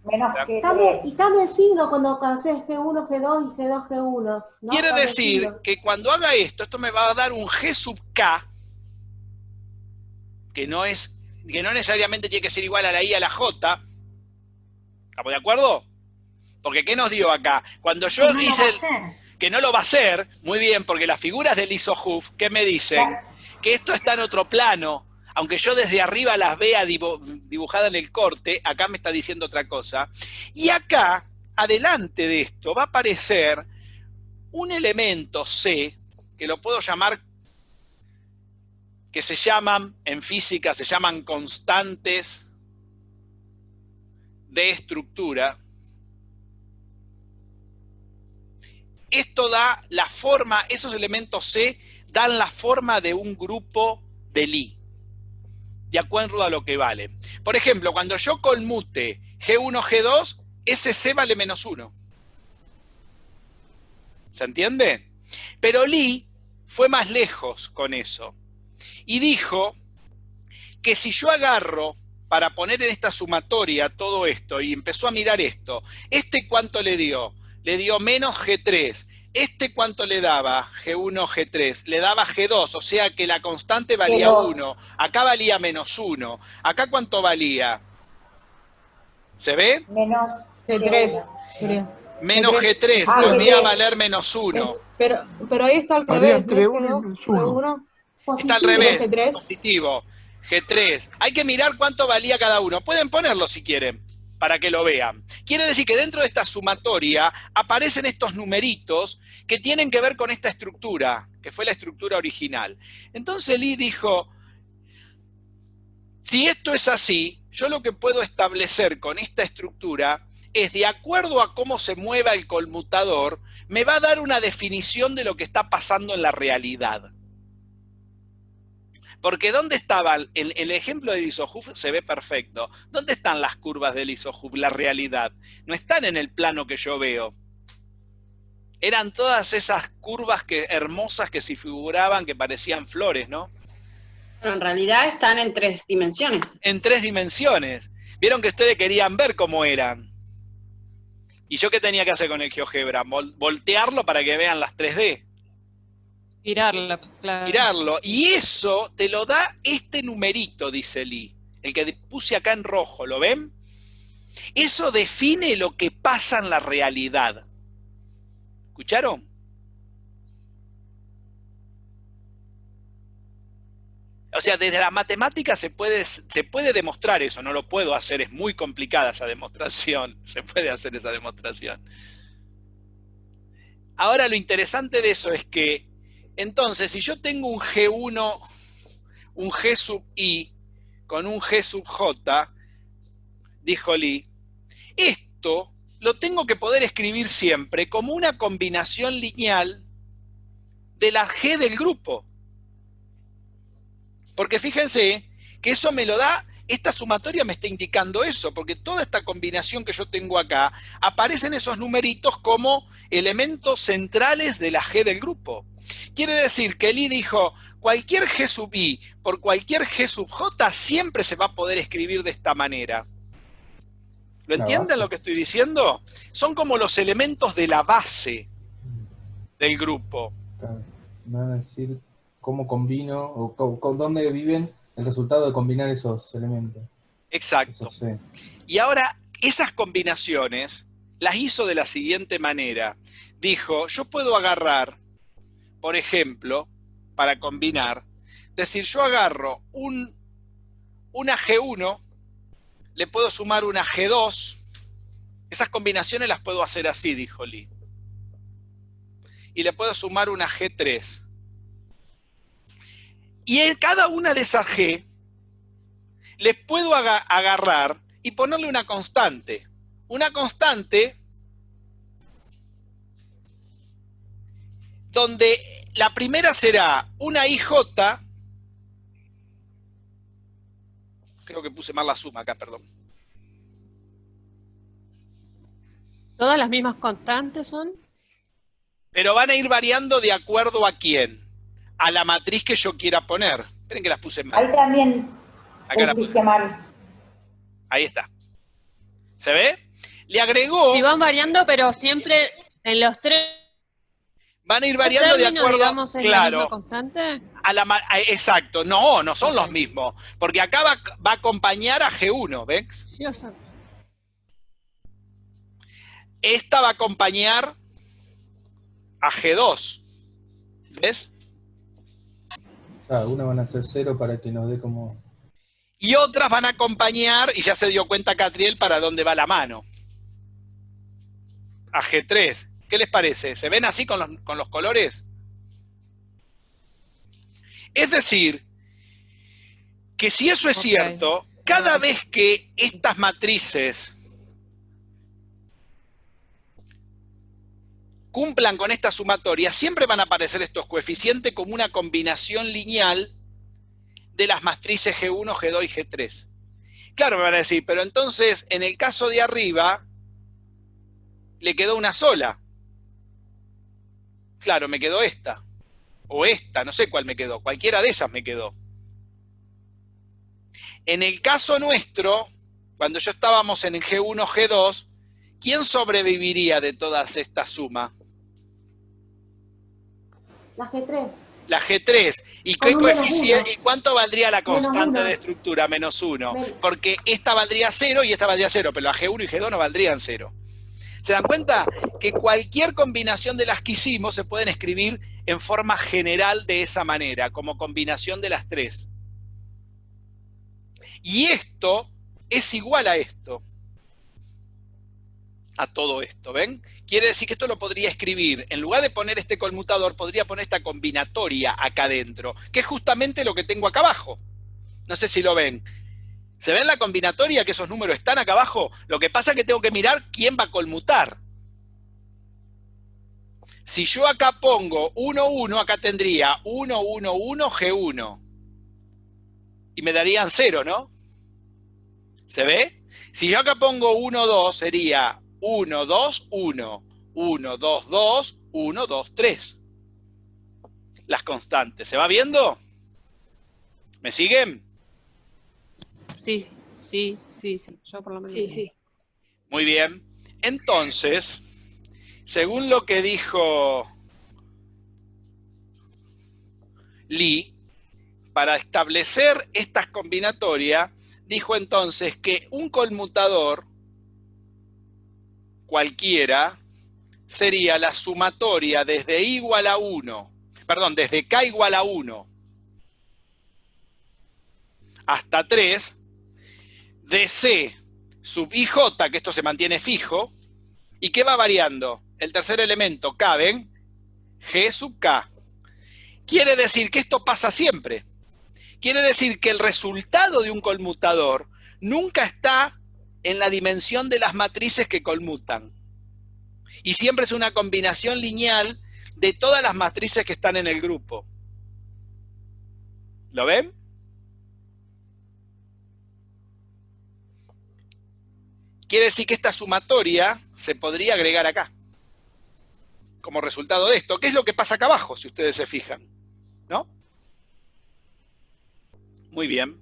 S13: Menos G3.
S7: Cambia el signo cuando haces G1, G2 y G2, G1. ¿no?
S1: Quiere
S7: Cambia el
S1: decir
S7: signo.
S1: que cuando haga esto me va a dar un G sub K, que no necesariamente tiene que ser igual a la I a la J. ¿Estamos de acuerdo? Porque ¿qué nos dio acá? Cuando yo
S2: No
S1: hice
S2: lo va a hacer.
S1: que no lo va a hacer, muy bien, porque las figuras del isohoof, ¿qué me dicen? Que esto está en otro plano. Aunque yo desde arriba las vea dibujadas en el corte, acá me está diciendo otra cosa. Y acá, adelante de esto, va a aparecer un elemento C, que lo puedo llamar, que se llaman, en física, se llaman constantes de estructura. Esto da la forma, esos elementos C dan la forma de un grupo de Lie, de acuerdo a lo que vale. Por ejemplo, cuando yo conmute G1, G2, ese C vale menos 1. ¿Se entiende? Pero Lie fue más lejos con eso. Y dijo que si yo agarro para poner en esta sumatoria todo esto y empezó a mirar esto, ¿este cuánto le dio? Le dio menos G3. ¿Este cuánto le daba? G1, G3. Le daba G2, o sea que la constante valía
S13: G2.
S1: 1. Acá valía menos 1. ¿Acá cuánto valía? ¿Se ve?
S13: Menos
S14: G3.
S1: Menos G3,
S13: Ah,
S1: volvía a
S13: G3.
S1: valer menos 1.
S14: Pero ahí está al
S5: Había
S14: revés.
S5: entre
S14: ¿no?
S5: 1 y menos
S14: G1.
S5: 1.
S1: Está al
S14: Positivo,
S1: revés,
S14: G3.
S1: positivo. G3. Hay que mirar cuánto valía cada uno. Pueden ponerlo si quieren, para que lo vean. Quiere decir que dentro de esta sumatoria aparecen estos numeritos que tienen que ver con esta estructura, que fue la estructura original. Entonces Lie dijo, si esto es así, yo lo que puedo establecer con esta estructura es, de acuerdo a cómo se mueva el conmutador, me va a dar una definición de lo que está pasando en la realidad. Porque ¿dónde estaba? El ejemplo del isohoof se ve perfecto. ¿Dónde están las curvas del isohoof? La realidad. No están en el plano que yo veo. Eran todas esas curvas hermosas que se figuraban, que parecían flores, ¿no?
S3: Pero en realidad están en 3 dimensiones.
S1: En 3 dimensiones. Vieron que ustedes querían ver cómo eran. ¿Y yo qué tenía que hacer con el GeoGebra? Voltearlo para que vean las 3D.
S9: Girarlo, claro.
S1: Girarlo. Y eso te lo da este numerito, dice Lie. El que puse acá en rojo, ¿lo ven? Eso define lo que pasa en la realidad. ¿Escucharon? O sea, desde la matemática se puede demostrar eso. No lo puedo hacer, es muy complicada esa demostración. Se puede hacer esa demostración. Ahora lo interesante de eso es que, entonces, si yo tengo un G1, un G sub I con un G sub J, dijo Lee, esto lo tengo que poder escribir siempre como una combinación lineal de la G del grupo. Porque fíjense que eso me lo da, esta sumatoria me está indicando eso, porque toda esta combinación que yo tengo acá, aparecen esos numeritos como elementos centrales de la G del grupo. Quiere decir que Lee dijo, cualquier G sub I por cualquier G sub J siempre se va a poder escribir de esta manera. ¿Lo entienden lo que estoy diciendo? Son como los elementos de la base del grupo.
S4: Me van a decir cómo combino, o dónde viven el resultado de combinar esos elementos.
S1: Exacto.
S4: Eso sí.
S1: Y ahora, esas combinaciones las hizo de la siguiente manera. Dijo, yo puedo agarrar, por ejemplo, para combinar, decir, yo agarro una G1, le puedo sumar una G2, esas combinaciones las puedo hacer así, dijo Lee. Y le puedo sumar una G3. Y en cada una de esas G, les puedo agarrar y ponerle una constante. Una constante donde la primera será una IJ, creo que puse mal la suma acá, perdón.
S9: ¿Todas las mismas constantes son?
S1: Pero van a ir variando de acuerdo a quién, a la matriz que yo quiera poner. Esperen que las puse mal.
S13: Ahí también
S1: Acá la
S13: pusiste
S1: puse.
S13: mal.
S1: Ahí está. ¿Se ve? Le agregó...
S9: Y van variando, pero siempre en los tres...
S1: Van a ir variando de
S9: términos,
S1: acuerdo,
S9: digamos, ¿es la
S1: claro,
S9: misma constante?
S1: exacto, no son los mismos, porque acá va a acompañar a G1, ¿ves?
S9: Sí, o sea,
S1: Esta va a acompañar a G2, ¿ves?
S4: Una van a ser 0 para que nos dé como...
S1: Y otras van a acompañar, y ya se dio cuenta Catriel para dónde va la mano, a G3. ¿Qué les parece? ¿Se ven así con los colores? Es decir, que si eso es cierto, cada vez que estas matrices cumplan con esta sumatoria, siempre van a aparecer estos coeficientes como una combinación lineal de las matrices G1, G2 y G3. Claro, me van a decir, pero entonces, en el caso de arriba, le quedó una sola. Claro, me quedó esta. O esta, no sé cuál me quedó. Cualquiera de esas me quedó. En el caso nuestro, cuando yo estábamos en el G1, G2, ¿quién sobreviviría de todas estas sumas?
S7: La G3.
S1: La G3. ¿Y qué coeficiente? ¿Y cuánto valdría la constante de estructura? -1. Porque esta valdría 0 y esta valdría 0, pero la G1 y G2 no valdrían 0. ¿Se dan cuenta? Que cualquier combinación de las que hicimos se pueden escribir en forma general de esa manera, como combinación de las tres. Y esto es igual a esto. A todo esto, ¿ven? Quiere decir que esto lo podría escribir, en lugar de poner este conmutador, podría poner esta combinatoria acá adentro, que es justamente lo que tengo acá abajo. No sé si lo ven. ¿Se ven la combinatoria, que esos números están acá abajo? Lo que pasa es que tengo que mirar quién va a conmutar. Si yo acá pongo 1, 1, acá tendría 1, 1, 1, G1. Y me darían 0, ¿no? ¿Se ve? Si yo acá pongo 1, 2, sería 1, 2, 1. 1, 2, 2, 1, 2, 3. Las constantes. ¿Se va viendo? ¿Me siguen?
S9: Sí. Yo por lo menos.
S3: Sí.
S1: Muy bien. Entonces, según lo que dijo Lee, para establecer estas combinatorias, dijo entonces que un conmutador cualquiera sería la sumatoria desde I igual a 1, perdón, desde K igual a 1 hasta 3, de C sub IJ, que esto se mantiene fijo, ¿Y qué va variando? El tercer elemento, K, ¿ven? G sub K. Quiere decir que esto pasa siempre. Quiere decir que el resultado de un conmutador nunca está en la dimensión de las matrices que conmutan. Y siempre es una combinación lineal de todas las matrices que están en el grupo. ¿Lo ven? Quiere decir que esta sumatoria se podría agregar acá. Como resultado de esto. ¿Qué es lo que pasa acá abajo, si ustedes se fijan? ¿No? Muy bien.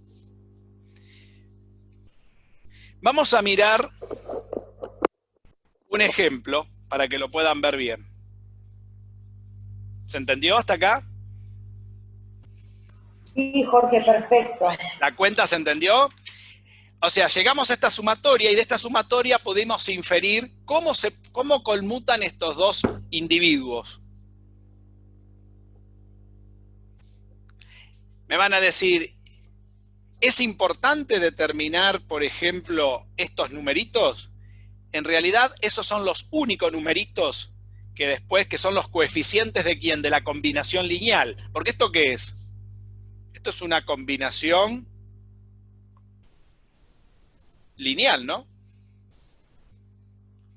S1: Vamos a mirar un ejemplo para que lo puedan ver bien. ¿Se entendió hasta acá?
S13: Sí, Jorge, perfecto.
S1: ¿La cuenta se entendió? O sea, llegamos a esta sumatoria y de esta sumatoria pudimos inferir cómo conmutan estos dos individuos. Me van a decir, ¿es importante determinar, por ejemplo, estos numeritos? En realidad, esos son los únicos numeritos que después, que son los coeficientes de ¿quién? De la combinación lineal. Porque ¿esto qué es? Esto es una combinación lineal, ¿no?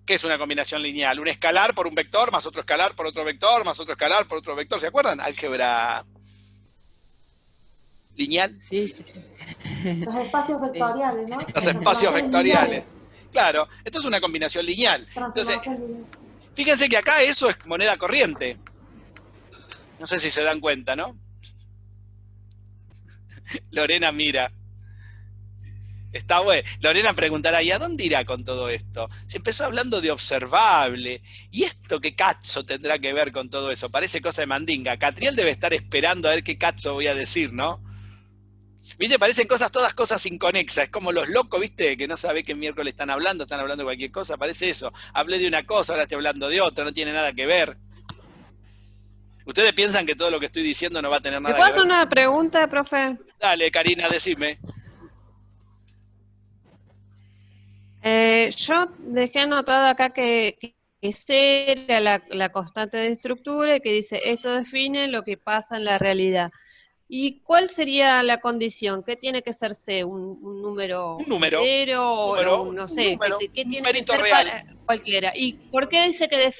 S1: ¿Qué es una combinación lineal? Un escalar por un vector, más otro escalar por otro vector, más otro escalar por otro vector. ¿Se acuerdan? Álgebra lineal.
S9: Sí.
S7: Los espacios vectoriales, ¿no?
S1: Los espacios vectoriales. Claro, esto es una combinación lineal. Entonces, fíjense que acá eso es moneda corriente. No sé si se dan cuenta, ¿no? Lorena mira. Está bueno. Lorena preguntará, ¿y a dónde irá con todo esto? Se empezó hablando de observable. ¿Y esto qué cazzo tendrá que ver con todo eso? Parece cosa de mandinga. Catriel debe estar esperando a ver qué cazzo voy a decir, ¿no? ¿Viste? Parecen todas cosas inconexas. Es como los locos, ¿viste? Que no sabe qué miércoles están hablando de cualquier cosa. Parece eso. Hablé de una cosa, ahora estoy hablando de otra. No tiene nada que ver. ¿Ustedes piensan que todo lo que estoy diciendo no va a tener nada
S9: ¿Me
S1: que
S9: puedo
S1: ver?
S9: hacer una pregunta, profe?
S1: Dale, Karina, decime.
S9: Yo dejé anotado acá que C era la constante de estructura y que dice, esto define lo que pasa en la realidad. ¿Y cuál sería la condición? ¿Qué tiene que ser C? ¿Un número entero? O no sé, ¿qué tiene que ser
S1: real.
S9: para cualquiera? ¿Y por qué dice que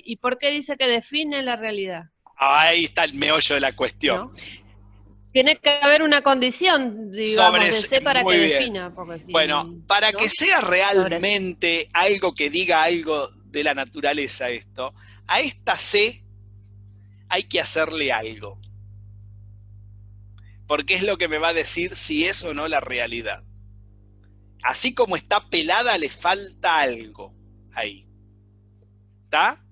S9: ¿y por qué dice que define la realidad?
S1: Ahí está el meollo de la cuestión.
S9: ¿No? Tiene que haber una condición, digamos, de C para
S1: muy
S9: que
S1: bien.
S9: defina.
S1: Bueno, para que sea realmente algo que diga algo de la naturaleza esto, a esta C hay que hacerle algo. Porque es lo que me va a decir si es o no la realidad. Así como está pelada, le falta algo ahí. ¿Está?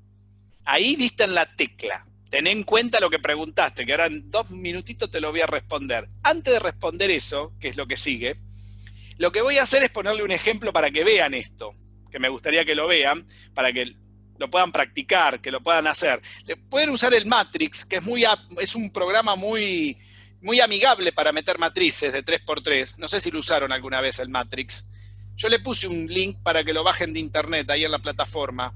S1: Ahí diste en la tecla. Ten en cuenta lo que preguntaste, que ahora en 2 minutitos te lo voy a responder. Antes de responder eso, que es lo que sigue, lo que voy a hacer es ponerle un ejemplo para que vean esto, que me gustaría que lo vean, para que lo puedan practicar, que lo puedan hacer. Pueden usar el Matrix, que es un programa muy amigable para meter matrices de 3×3. No sé si lo usaron alguna vez el Matrix. Yo le puse un link para que lo bajen de internet ahí en la plataforma.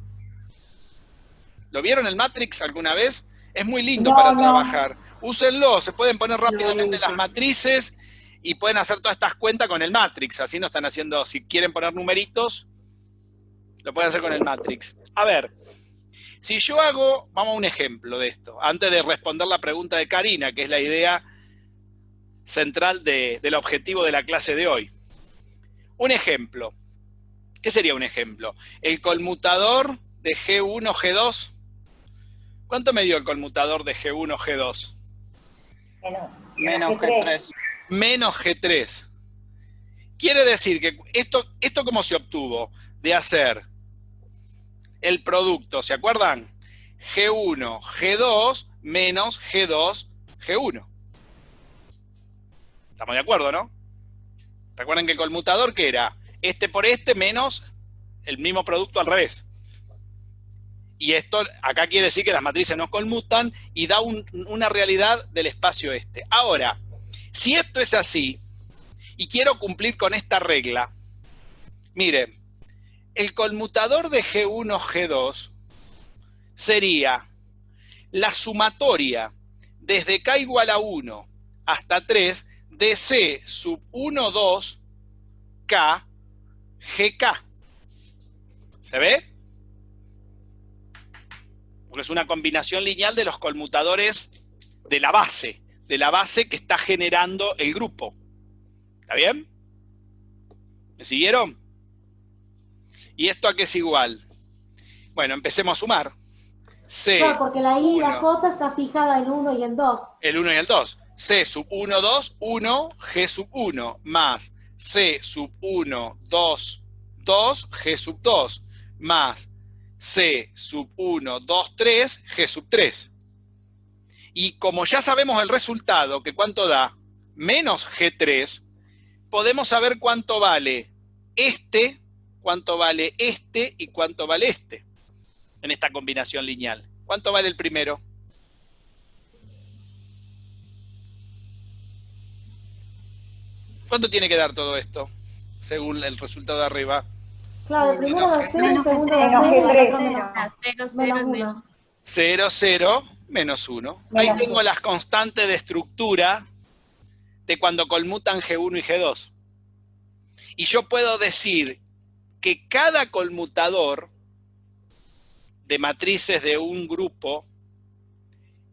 S1: ¿Lo vieron el Matrix alguna vez? Es muy lindo para trabajar. Úsenlo, se pueden poner rápidamente las matrices y pueden hacer todas estas cuentas con el Matrix. Así no están haciendo, si quieren poner numeritos, lo pueden hacer con el Matrix. A ver, si yo hago, vamos a un ejemplo de esto, antes de responder la pregunta de Karina, que es la idea central del objetivo de la clase de hoy. Un ejemplo. ¿Qué sería un ejemplo? El conmutador de G1, G2. ¿Cuánto me dio el conmutador de G1, G2?
S11: Menos G3.
S1: Menos G3. Quiere decir que esto ¿cómo se obtuvo? De hacer el producto, ¿se acuerdan? G1, G2 menos G2, G1. ¿Estamos de acuerdo, no? Recuerden que el conmutador, ¿qué era? Este por este menos el mismo producto al revés. Y esto acá quiere decir que las matrices no conmutan y da una realidad del espacio este. Ahora, si esto es así y quiero cumplir con esta regla, miren, el conmutador de G1, G2 sería la sumatoria desde K igual a 1 hasta 3 de C sub 1, 2, K, GK. ¿Se ve? Porque es una combinación lineal de los conmutadores de la base que está generando el grupo. ¿Está bien? ¿Me siguieron? ¿Y esto a qué es igual? Bueno, empecemos a sumar. C.
S7: Claro, porque la I y la
S1: 1.
S7: J está fijada en 1 y en 2.
S1: El 1 y el 2. C sub 1, 2, 1, G sub 1, más C sub 1, 2, 2, G sub 2, más C sub 1, 2, 3, G sub 3. Y como ya sabemos el resultado, que cuánto da, menos G3, podemos saber cuánto vale este y cuánto vale este en esta combinación lineal. ¿Cuánto vale el primero? ¿Cuánto tiene que dar todo esto, según el resultado de arriba?
S7: Claro, el primero da 0, el segundo da
S13: menos
S7: 0 y el otro
S13: G3.
S7: menos 1.
S1: 0, 0, menos 1. Ahí tengo las constantes de estructura de cuando conmutan G1 y G2. Y yo puedo decir que cada conmutador de matrices de un grupo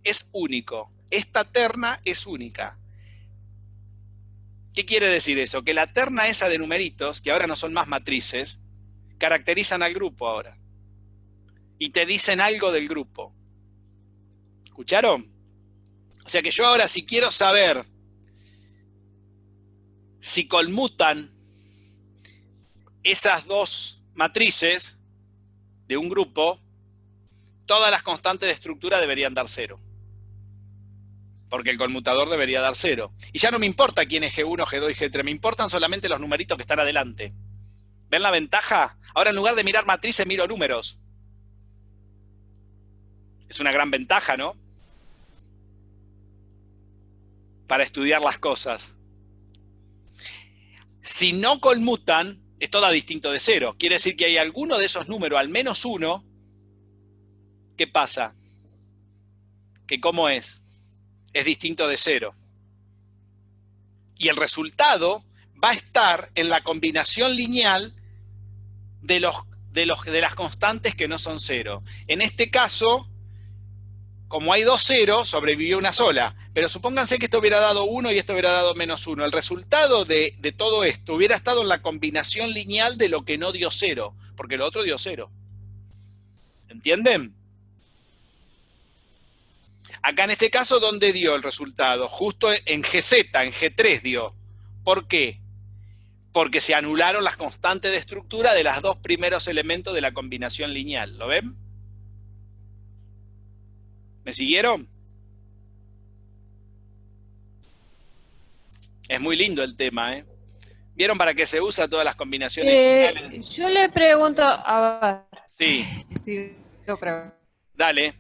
S1: es único. Esta terna es única. ¿Qué quiere decir eso? Que la terna esa de numeritos, que ahora no son más matrices, caracterizan al grupo ahora. Y te dicen algo del grupo. ¿Escucharon? O sea que yo ahora, si quiero saber si conmutan esas dos matrices de un grupo, todas las constantes de estructura deberían dar 0. Porque el conmutador debería dar 0. Y ya no me importa quién es G1, G2 y G3, me importan solamente los numeritos que están adelante. ¿Ven la ventaja? Ahora en lugar de mirar matrices, miro números. Es una gran ventaja, ¿no? Para estudiar las cosas. Si no conmutan, esto da distinto de 0. Quiere decir que hay alguno de esos números, al menos uno, ¿qué pasa? ¿Que cómo es? Es distinto de 0. Y el resultado va a estar en la combinación lineal de las constantes que no son 0. En este caso, como hay dos ceros, sobrevivió una sola. Pero supónganse que esto hubiera dado 1 y esto hubiera dado menos 1. El resultado de todo esto hubiera estado en la combinación lineal de lo que no dio 0, porque lo otro dio 0. ¿Entienden? Acá en este caso, ¿dónde dio el resultado? Justo en GZ, en G3 dio. ¿Por qué? Porque se anularon las constantes de estructura de los dos primeros elementos de la combinación lineal. ¿Lo ven? ¿Me siguieron? Es muy lindo el tema, ¿eh? ¿Vieron para qué se usa todas las combinaciones lineales?
S9: Yo le pregunto, a ver.
S1: Sí.
S9: Sí, yo pregunto.
S1: Dale.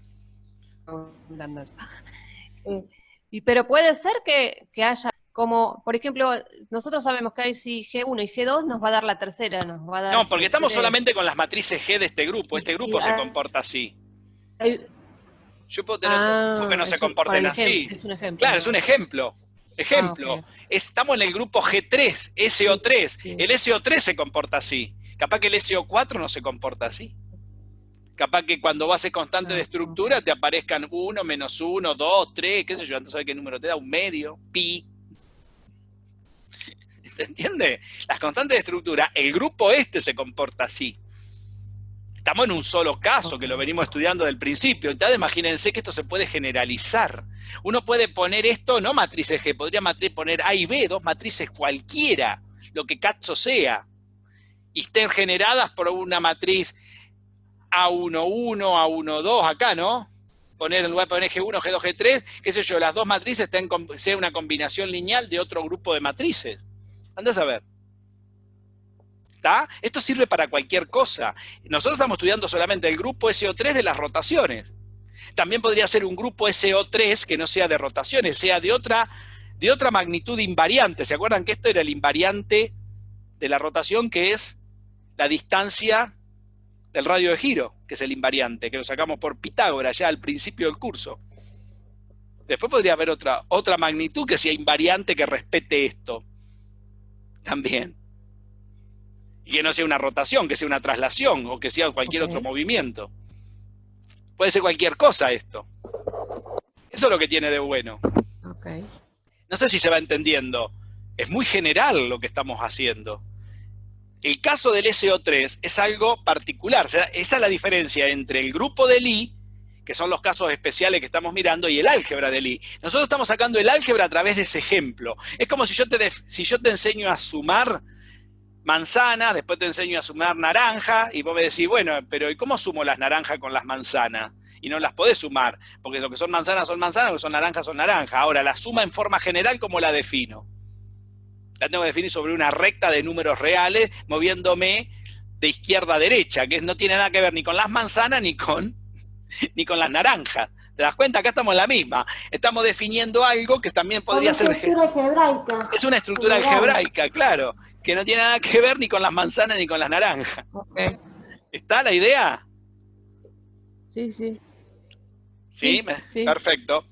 S9: Pero puede ser que haya, como, por ejemplo, nosotros sabemos que hay si G1 y G2 nos va a dar la tercera, nos va a dar...
S1: No, porque estamos
S9: G3.
S1: solamente con las matrices G de este grupo. Este grupo se comporta así. Yo puedo tener otro grupo que no se comporten así.
S9: Es un ejemplo.
S1: Claro, es un ejemplo.
S9: Okay.
S1: Estamos en el grupo G3, SO3. Sí. El SO3 se comporta así. Capaz que el SO4 no se comporta así. Capaz que cuando vas a constante de estructura te aparezcan 1, menos 1, 2, 3, qué sé yo, antes sabe qué número te da, un medio, pi. ¿Se entiende? Las constantes de estructura, el grupo este se comporta así. Estamos en un solo caso, que lo venimos estudiando del principio. Entonces imagínense que esto se puede generalizar. Uno puede poner esto, no matrices G, podría poner A y B, dos matrices cualquiera, lo que cazzo sea, y estén generadas por una matriz A11, A12, acá, ¿no? En lugar de poner G1, G2, G3, qué sé yo, las dos matrices sean una combinación lineal de otro grupo de matrices. Andás a ver. ¿Está? Esto sirve para cualquier cosa. Nosotros estamos estudiando solamente el grupo SO3 de las rotaciones. También podría ser un grupo SO3 que no sea de rotaciones, sea de otra magnitud invariante. ¿Se acuerdan que esto era el invariante de la rotación, que es la distancia del radio de giro, que es el invariante, que lo sacamos por Pitágoras ya al principio del curso. Después podría haber otra magnitud que sea invariante que respete esto. También. Y que no sea una rotación, que sea una traslación o que sea cualquier otro movimiento. Puede ser cualquier cosa esto. Eso es lo que tiene de bueno. No sé si se va entendiendo. Es muy general lo que estamos haciendo. El caso del SO3 es algo particular. O sea, esa es la diferencia entre el grupo de Lie, que son los casos especiales que estamos mirando, y el álgebra de Lie. Nosotros estamos sacando el álgebra a través de ese ejemplo. Es como si yo te enseño a sumar manzana, después te enseño a sumar naranja, y vos me decís, bueno, pero ¿y cómo sumo las naranjas con las manzanas? Y no las podés sumar, porque lo que son manzanas, lo que son naranjas. Ahora, la suma en forma general, ¿cómo la defino? La tengo que definir sobre una recta de números reales, moviéndome de izquierda a derecha, que no tiene nada que ver ni con las manzanas ni con las naranjas. ¿Te das cuenta? Acá estamos en la misma. Estamos definiendo algo que también podría ser...
S7: Una estructura algebraica.
S1: Es una estructura algebraica, claro, que no tiene nada que ver ni con las manzanas ni con las naranjas. ¿Está la idea?
S9: Sí, sí.
S1: ¿Sí?
S9: Sí.
S1: Perfecto.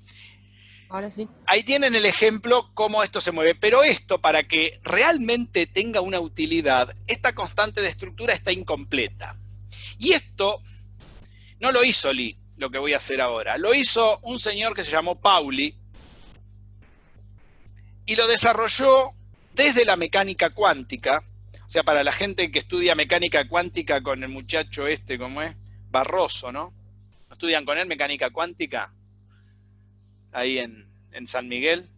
S9: Ahora sí.
S1: Ahí tienen el ejemplo cómo esto se mueve. Pero esto, para que realmente tenga una utilidad, esta constante de estructura está incompleta. Y esto no lo hizo Lie, lo que voy a hacer ahora. Lo hizo un señor que se llamó Pauli y lo desarrolló desde la mecánica cuántica. O sea, para la gente que estudia mecánica cuántica con el muchacho ¿cómo es? Barroso, ¿no? ¿No estudian con él mecánica cuántica? Ahí en San Miguel.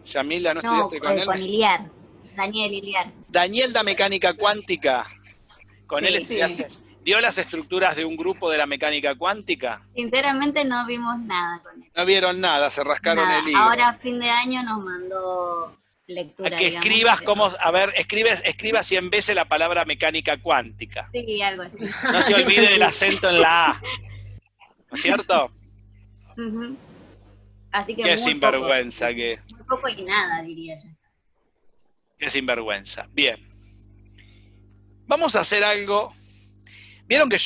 S1: Yamila, ¿no estudiaste con él?
S12: Con Iliar. Daniel Iliar.
S1: Daniel da mecánica cuántica. Con él
S12: Sí.
S1: estudiaste. ¿Dio las estructuras de un grupo de la mecánica cuántica?
S12: Sinceramente no vimos nada con él.
S1: No vieron nada, se rascaron
S12: Nada.
S1: el libro.
S12: Ahora a fin de año nos mandó lectura.
S1: A que
S12: digamos,
S1: escribas
S12: pero-
S1: cómo, a ver, escriba 100 veces la palabra mecánica cuántica.
S12: Sí, algo así.
S1: No se olvide del acento en la A. ¿No es cierto?
S12: Ujú. Así que
S1: Qué
S12: muy
S1: sinvergüenza,
S12: muy poco y nada, diría yo.
S1: qué sinvergüenza. Bien. Vamos a hacer algo. ¿Vieron que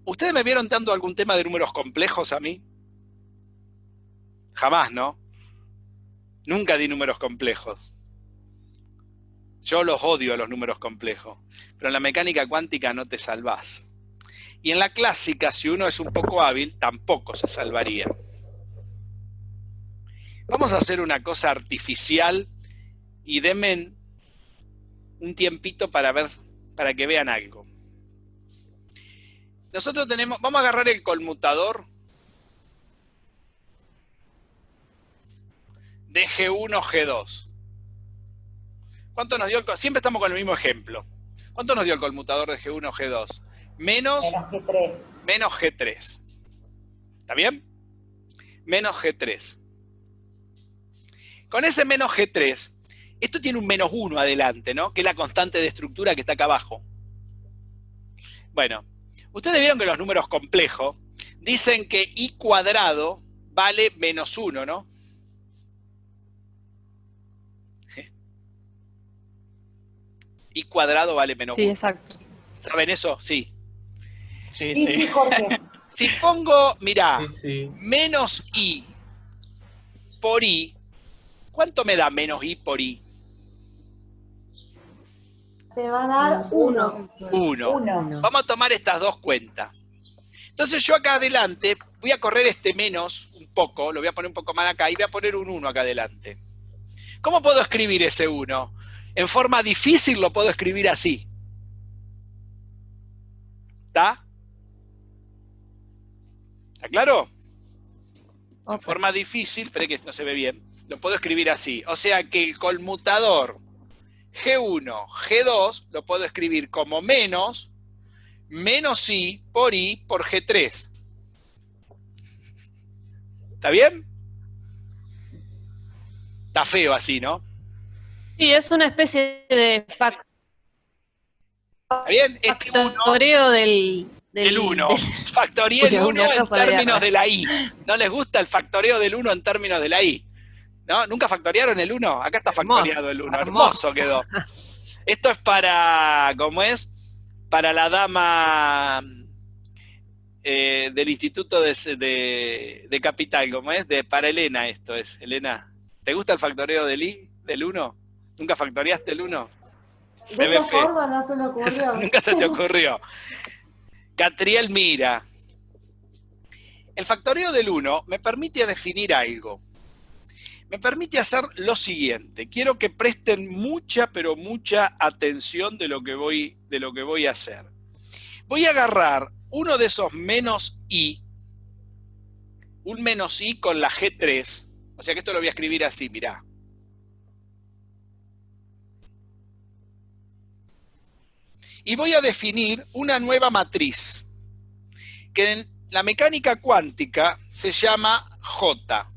S1: ustedes me vieron dando algún tema de números complejos a mí? Jamás, ¿no? Nunca di números complejos. Yo los odio a los números complejos. Pero en la mecánica cuántica no te salvás. Y en la clásica, si uno es un poco hábil, tampoco se salvaría. Vamos a hacer una cosa artificial y denme un tiempito para que vean algo. Nosotros vamos a agarrar el conmutador de G1, G2. ¿Cuánto nos dio siempre estamos con el mismo ejemplo. ¿Cuánto nos dio el conmutador de G1, G2? Menos
S13: G3.
S1: Menos G3. ¿Está bien? Menos G3. Con ese menos G3, esto tiene un menos 1 adelante, ¿no? Que es la constante de estructura que está acá abajo. Bueno, ustedes vieron que los números complejos dicen que I cuadrado vale menos 1, ¿no? I cuadrado vale menos 1.
S9: Sí, exacto.
S1: ¿Saben eso? Sí.
S6: Sí,
S13: Sí, Jorge.
S1: Si pongo, mirá,
S6: Sí.
S1: menos I por I, ¿cuánto me da menos I por I?
S7: Te va a dar 1.
S1: 1. Vamos a tomar estas dos cuentas. Entonces yo acá adelante voy a correr este menos un poco, lo voy a poner un poco más acá y voy a poner un 1 acá adelante. ¿Cómo puedo escribir ese 1? En forma difícil lo puedo escribir así. ¿Está? ¿Está claro? En forma difícil, pero que no se ve bien, lo puedo escribir así. O sea que el conmutador G1, G2 lo puedo escribir como menos I por G3. ¿Está bien? Está feo así, ¿no?
S9: Sí, es una especie de
S1: ¿Está bien? Este 1
S9: factoreo del
S1: 1. Factoreé el 1 en términos de la I. ¿No les gusta el factoreo del 1 en términos de la I? ¿No? ¿Nunca factorearon el 1? Acá está factoreado el 1. Hermoso quedó. Esto es para, ¿cómo es? para la dama del Instituto de Capital, ¿cómo es? Para Elena esto es. Elena, ¿te gusta el factoreo del 1? ¿Nunca factoreaste el 1?
S7: De esa forma no se me ocurrió.
S1: Nunca se te ocurrió. Catriel mira. El factoreo del 1 me permite definir algo. Me permite hacer lo siguiente. Quiero que presten mucha, pero mucha atención de lo que voy a hacer. Voy a agarrar uno de esos menos i, un menos i con la G3. O sea que esto lo voy a escribir así, mirá. Y voy a definir una nueva matriz, que en la mecánica cuántica se llama J,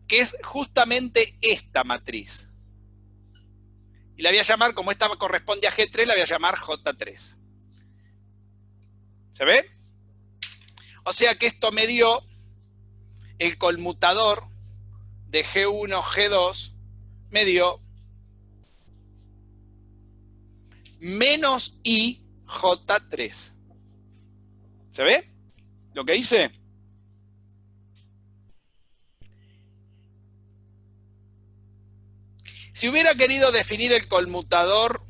S1: que es justamente esta matriz. Y la voy a llamar, como esta corresponde a G3, la voy a llamar J3. ¿Se ve? O sea que esto me dio el conmutador de G1, G2, me dio menos I J3. ¿Se ve lo que hice? Si hubiera querido definir el conmutador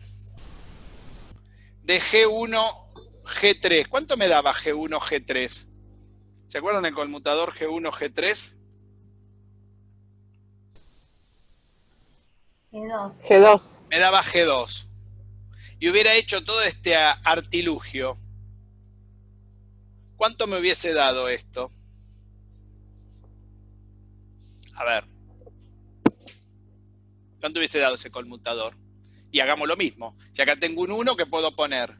S1: de G1, G3, ¿cuánto me daba G1, G3? ¿Se acuerdan del conmutador G1, G3?
S14: G2.
S1: Me daba G2. Y hubiera hecho todo este artilugio. ¿Cuánto me hubiese dado esto? A ver. ¿Cuánto hubiese dado ese conmutador? Y hagamos lo mismo. Si acá tengo un 1, ¿qué puedo poner?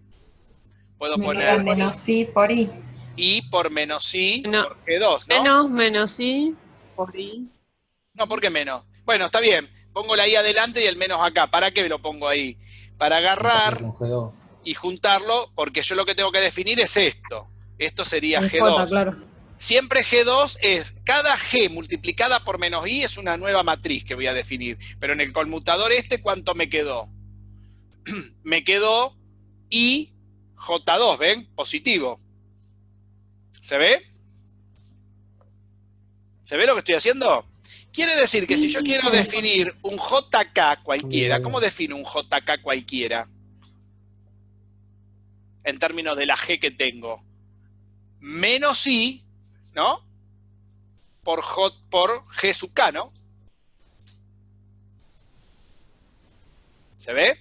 S1: Puedo poner
S15: menos i por i.
S1: I por menos i por G2, ¿no?
S9: Menos i por i.
S1: No, ¿por qué menos? Bueno, está bien. Pongo la i adelante y el menos acá. ¿Para qué lo pongo ahí? Para agarrar y juntarlo, porque yo lo que tengo que definir es esto. Esto sería
S14: El
S1: G2.
S14: J, claro.
S1: Siempre G2 es, cada G multiplicada por menos I es una nueva matriz que voy a definir. Pero en el conmutador este, ¿cuánto me quedó? Me quedó I J2, ¿ven? Positivo. ¿Se ve? ¿Se ve lo que estoy haciendo? Quiere decir que si yo quiero definir un JK cualquiera, ¿cómo defino un JK cualquiera? En términos de la G que tengo. Menos I, ¿no? Por G sub K, ¿no? ¿Se ve?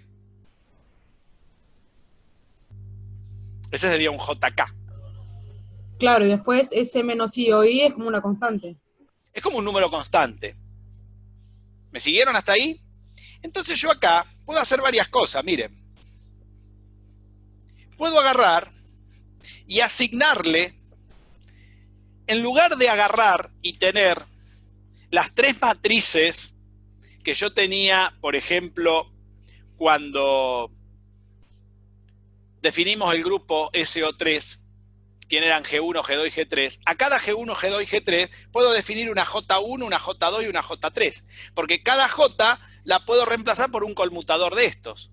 S1: Ese sería un JK.
S14: Claro, y después ese menos i o i es como una constante.
S1: Es como un número constante. ¿Me siguieron hasta ahí? Entonces yo acá puedo hacer varias cosas, miren. Puedo agarrar y asignarle, en lugar de agarrar y tener las tres matrices que yo tenía, por ejemplo, cuando definimos el grupo SO3, quién eran G1, G2 y G3, a cada G1, G2 y G3 puedo definir una J1, una J2 y una J3, porque cada J la puedo reemplazar por un conmutador de estos.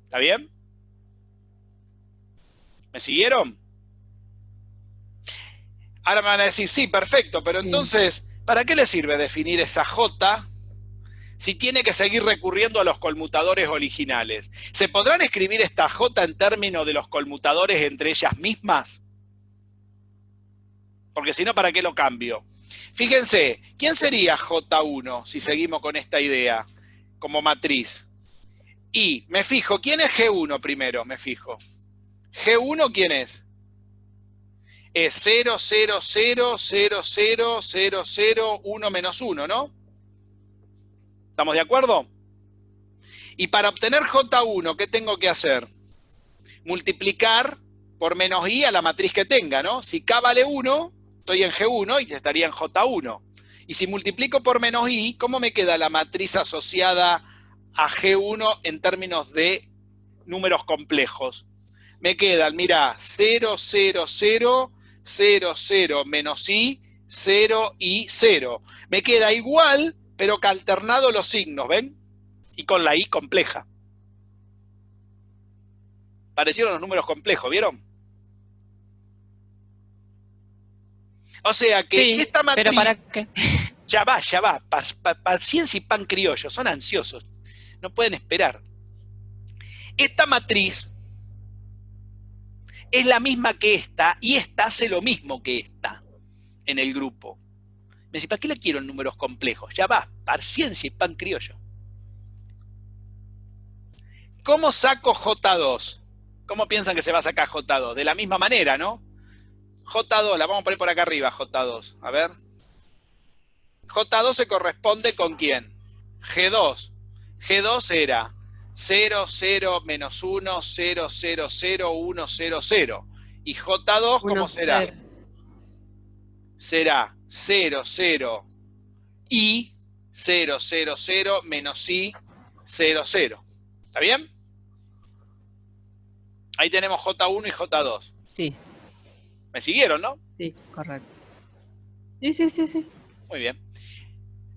S1: ¿Está bien? ¿Me siguieron? Ahora me van a decir, sí, perfecto, pero entonces, ¿para qué le sirve definir esa J si tiene que seguir recurriendo a los conmutadores originales? ¿Se podrán escribir esta J en términos de los conmutadores entre ellas mismas? Porque si no, ¿para qué lo cambio? Fíjense, ¿quién sería J1 si seguimos con esta idea como matriz? Y me fijo, ¿quién es G1 primero? Me fijo. ¿G1 quién es? Es 0, 0, 0, 0, 0, 0, 0, 1 menos 1, ¿no? ¿Estamos de acuerdo? Y para obtener J1, ¿qué tengo que hacer? Multiplicar por menos I a la matriz que tenga, ¿no? Si K vale 1, estoy en G1 y estaría en J1. Y si multiplico por menos I, ¿cómo me queda la matriz asociada a G1 en términos de números complejos? Me quedan, mira, 0, 0, 0, 0, 0, menos I, 0 y 0. Me queda igual, pero que alternado los signos, ¿ven? Y con la I compleja. Parecieron los números complejos, ¿vieron? O sea que
S9: Sí,
S1: esta matriz...
S9: pero ¿para qué?
S1: Ya va. Paciencia y pan criollo, son ansiosos. No pueden esperar. Esta matriz es la misma que esta y esta hace lo mismo que esta en el grupo. Me dice, ¿para qué le quiero en números complejos? Ya va, paciencia y pan criollo. ¿Cómo saco J2? ¿Cómo piensan que se va a sacar J2? De la misma manera, ¿no? J2, la vamos a poner por acá arriba, J2. A ver. J2 se corresponde con ¿quién? G2. G2 era 0, 0, menos 1, 0, 0, 0, 1, 0, 0. ¿Y J2 cómo será?
S9: 0.
S1: Será 0, 0, I, 0, 0, 0, menos I, 0, 0. ¿Está bien? Ahí tenemos J1 y J2.
S9: Sí.
S1: ¿Me siguieron, no?
S9: Sí, correcto. Sí.
S1: Muy bien.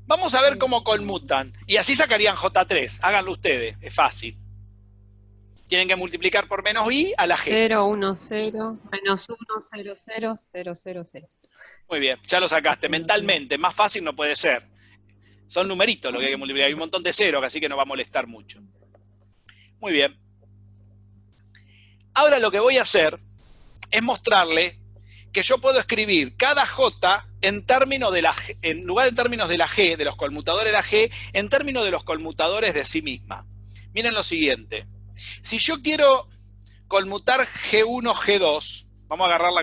S1: Vamos a ver cómo conmutan. Y así sacarían J3. Háganlo ustedes, es fácil. Tienen que multiplicar por menos I a la G.
S9: 0, 1, 0, menos 1, 0, 0, 0, 0, 0.
S1: Muy bien, ya lo sacaste. Mentalmente, más fácil no puede ser. Son numeritos lo que hay que multiplicar. Hay un montón de ceros, así que no va a molestar mucho. Muy bien. Ahora lo que voy a hacer es mostrarle que yo puedo escribir cada J en términos de la G, en lugar de términos de la G, de los conmutadores de la G, en términos de los conmutadores de sí misma. Miren lo siguiente. Si yo quiero conmutar G1, G2, vamos a agarrar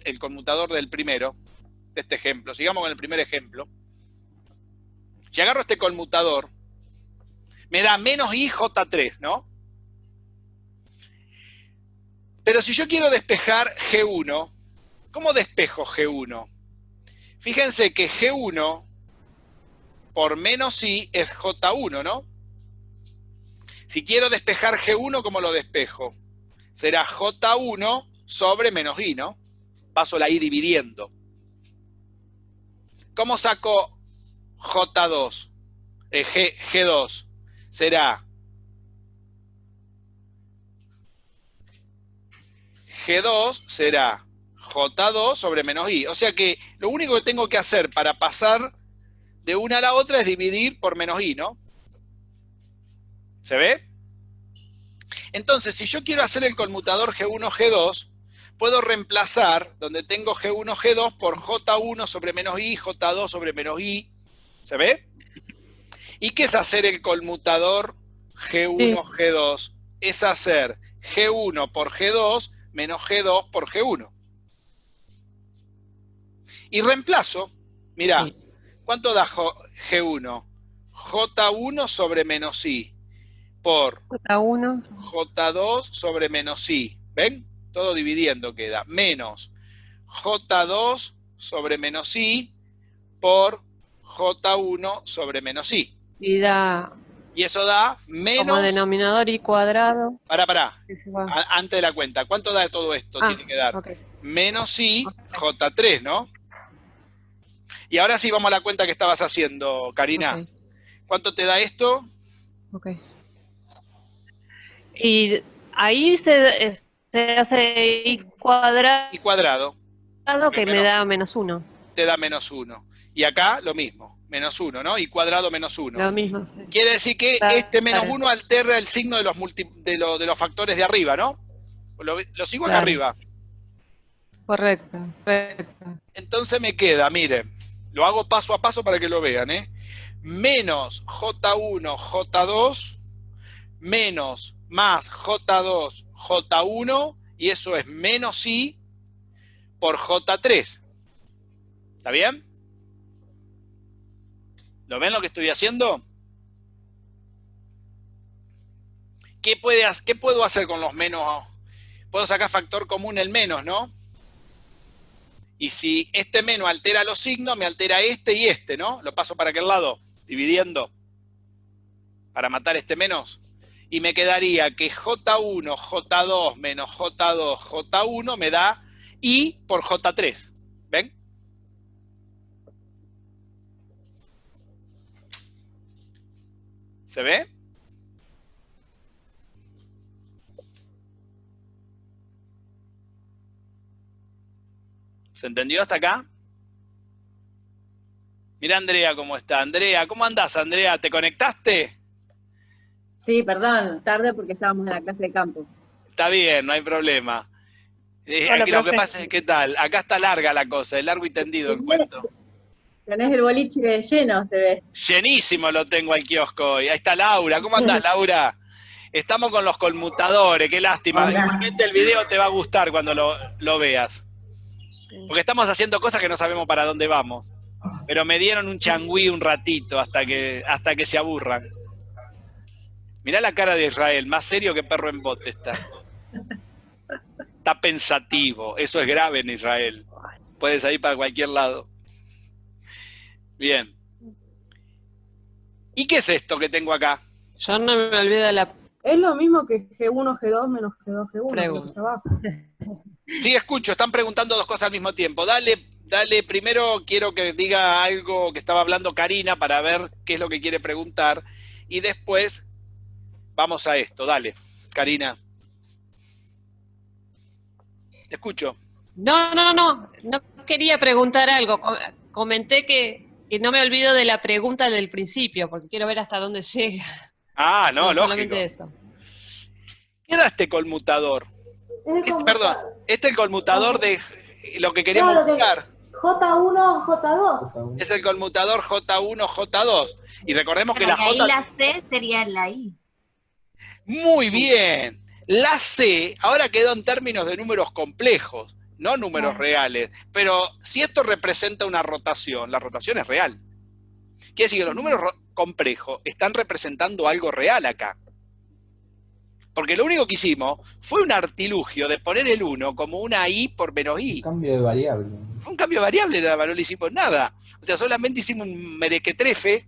S1: el conmutador del primero, de este ejemplo, sigamos con el primer ejemplo. Si agarro este conmutador, me da menos IJ3, ¿no? Pero si yo quiero despejar G1, ¿cómo despejo G1? Fíjense que G1 por menos I es J1, ¿no? Si quiero despejar G1, ¿cómo lo despejo? Será J1 sobre menos I, ¿no? Paso la I dividiendo. ¿Cómo saco J2? G2 será G2 será J2 sobre menos I. O sea que lo único que tengo que hacer para pasar de una a la otra es dividir por menos I, ¿no? ¿Se ve? Entonces, si yo quiero hacer el conmutador G1, G2, puedo reemplazar donde tengo G1, G2 por J1 sobre menos I, J2 sobre menos I. ¿Se ve? ¿Y qué es hacer el conmutador G1, G2? Es hacer G1 por G2 menos G2 por G1. Y reemplazo, mirá, ¿cuánto da G1? J1 sobre menos I por
S9: J1.
S1: J2 sobre menos I. ¿Ven? Todo dividiendo queda. Menos J2 sobre menos I por J1 sobre menos I.
S9: Y da...
S1: Y eso da menos...
S9: Como denominador I cuadrado.
S1: Pará. Antes de la cuenta. ¿Cuánto da todo esto? Tiene que dar menos I, J3, ¿no? Y ahora sí vamos a la cuenta que estabas haciendo, Karina. ¿Cuánto te da esto?
S9: Ok. Y ahí se hace I cuadrado.
S1: I cuadrado.
S9: Que me da menos 1.
S1: Te da menos 1. Y acá lo mismo, menos 1, ¿no? Y cuadrado menos 1.
S9: Lo mismo, sí.
S1: Quiere decir que este menos 1 altera el signo de los factores de arriba, ¿no? Lo sigo acá arriba.
S9: Correcto.
S1: Entonces me queda, miren, lo hago paso a paso para que lo vean, ¿eh? Menos J1, J2, menos más J2, J1, y eso es menos I por J3. ¿Está bien? ¿Lo ven lo que estoy haciendo? ¿Qué puedo hacer con los menos? Puedo sacar factor común el menos, ¿no? Y si este menos altera los signos, me altera este y este, ¿no? Lo paso para aquel lado, dividiendo, para matar este menos. Y me quedaría que J1, J2 menos J2, J1 me da I por J3. ¿Ven? ¿Se ve? ¿Se entendió hasta acá? Mira Andrea cómo está. Andrea, ¿cómo andás, Andrea? ¿Te conectaste?
S15: Sí, perdón, tarde porque estábamos en la clase de campo.
S1: Está bien, no hay problema.
S15: Hola,
S1: Aquí lo que
S15: profe.
S1: pasa es, ¿qué tal? Acá está larga la cosa, es largo y tendido el cuento.
S15: Tenés el boliche lleno, se ve.
S1: Llenísimo lo tengo al kiosco hoy. Ahí está Laura. ¿Cómo andás, Laura? Estamos con los conmutadores, qué lástima.
S16: Hola.
S1: Igualmente el video te va a gustar cuando lo veas. Porque estamos haciendo cosas que no sabemos para dónde vamos. Pero me dieron un changüí un ratito hasta que se aburran. Mirá la cara de Israel, más serio que perro en bote está. Está pensativo. Eso es grave en Israel. Puedes ir para cualquier lado. Bien. ¿Y qué es esto que tengo acá?
S9: Yo no me olvido de la
S14: Es lo mismo que G1, G2 menos G2, G1.
S9: Pregunta.
S14: que está abajo.
S1: Sí, escucho, están preguntando dos cosas al mismo tiempo. Dale, primero quiero que diga algo que estaba hablando Karina para ver qué es lo que quiere preguntar. Y después vamos a esto. Dale, Karina. Te escucho.
S9: No quería preguntar algo. Comenté que no me olvido de la pregunta del principio, porque quiero ver hasta dónde llega.
S1: Ah, no, lógico.
S9: Solamente eso.
S1: ¿Qué da este conmutador? Perdón, este es el conmutador de lo que queríamos
S7: Claro, de
S1: buscar.
S7: J1, J2.
S1: Es el conmutador J1, J2. Y recordemos que la
S12: Ahí
S1: J...
S12: la C sería la I.
S1: Muy bien. La C ahora quedó en términos de números complejos, no números reales. Pero si esto representa una rotación, la rotación es real. Quiere decir que los números complejos están representando algo real acá. Porque lo único que hicimos fue un artilugio de poner el 1 como una I por menos I.
S4: Cambio de variable.
S1: Fue un cambio de variable, nada más, no le hicimos nada. O sea, solamente hicimos un merequetrefe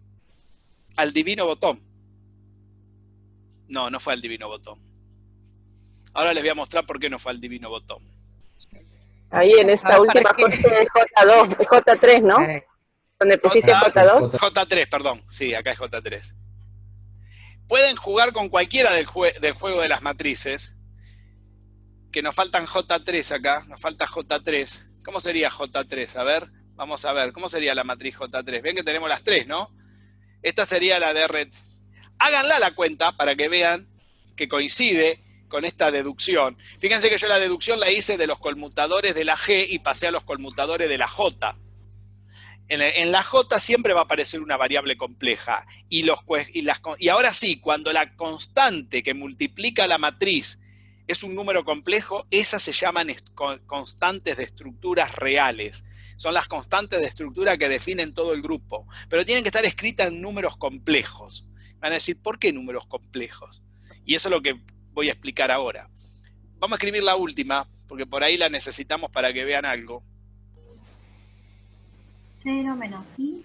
S1: al divino botón. No fue al divino botón. Ahora les voy a mostrar por qué no fue al divino botón.
S17: Ahí en esa última J2, J3, ¿no? Donde pusiste J2.
S1: J3, perdón. Sí, acá es J3. Pueden jugar con cualquiera del juego de las matrices. Que nos faltan J3 acá. Nos falta J3. ¿Cómo sería J3? A ver, vamos a ver. ¿Cómo sería la matriz J3? Ven que tenemos las tres, ¿no? Esta sería la de red. Háganla la cuenta para que vean que coincide con esta deducción. Fíjense que yo la deducción la hice de los conmutadores de la G y pasé a los conmutadores de la J. En la J siempre va a aparecer una variable compleja. Y ahora sí, cuando la constante que multiplica la matriz es un número complejo, esas se llaman constantes de estructuras reales. Son las constantes de estructura que definen todo el grupo. Pero tienen que estar escritas en números complejos. Van a decir, ¿por qué números complejos? Y eso es lo que voy a explicar ahora. Vamos a escribir la última, porque por ahí la necesitamos para que vean algo.
S2: 0 menos I.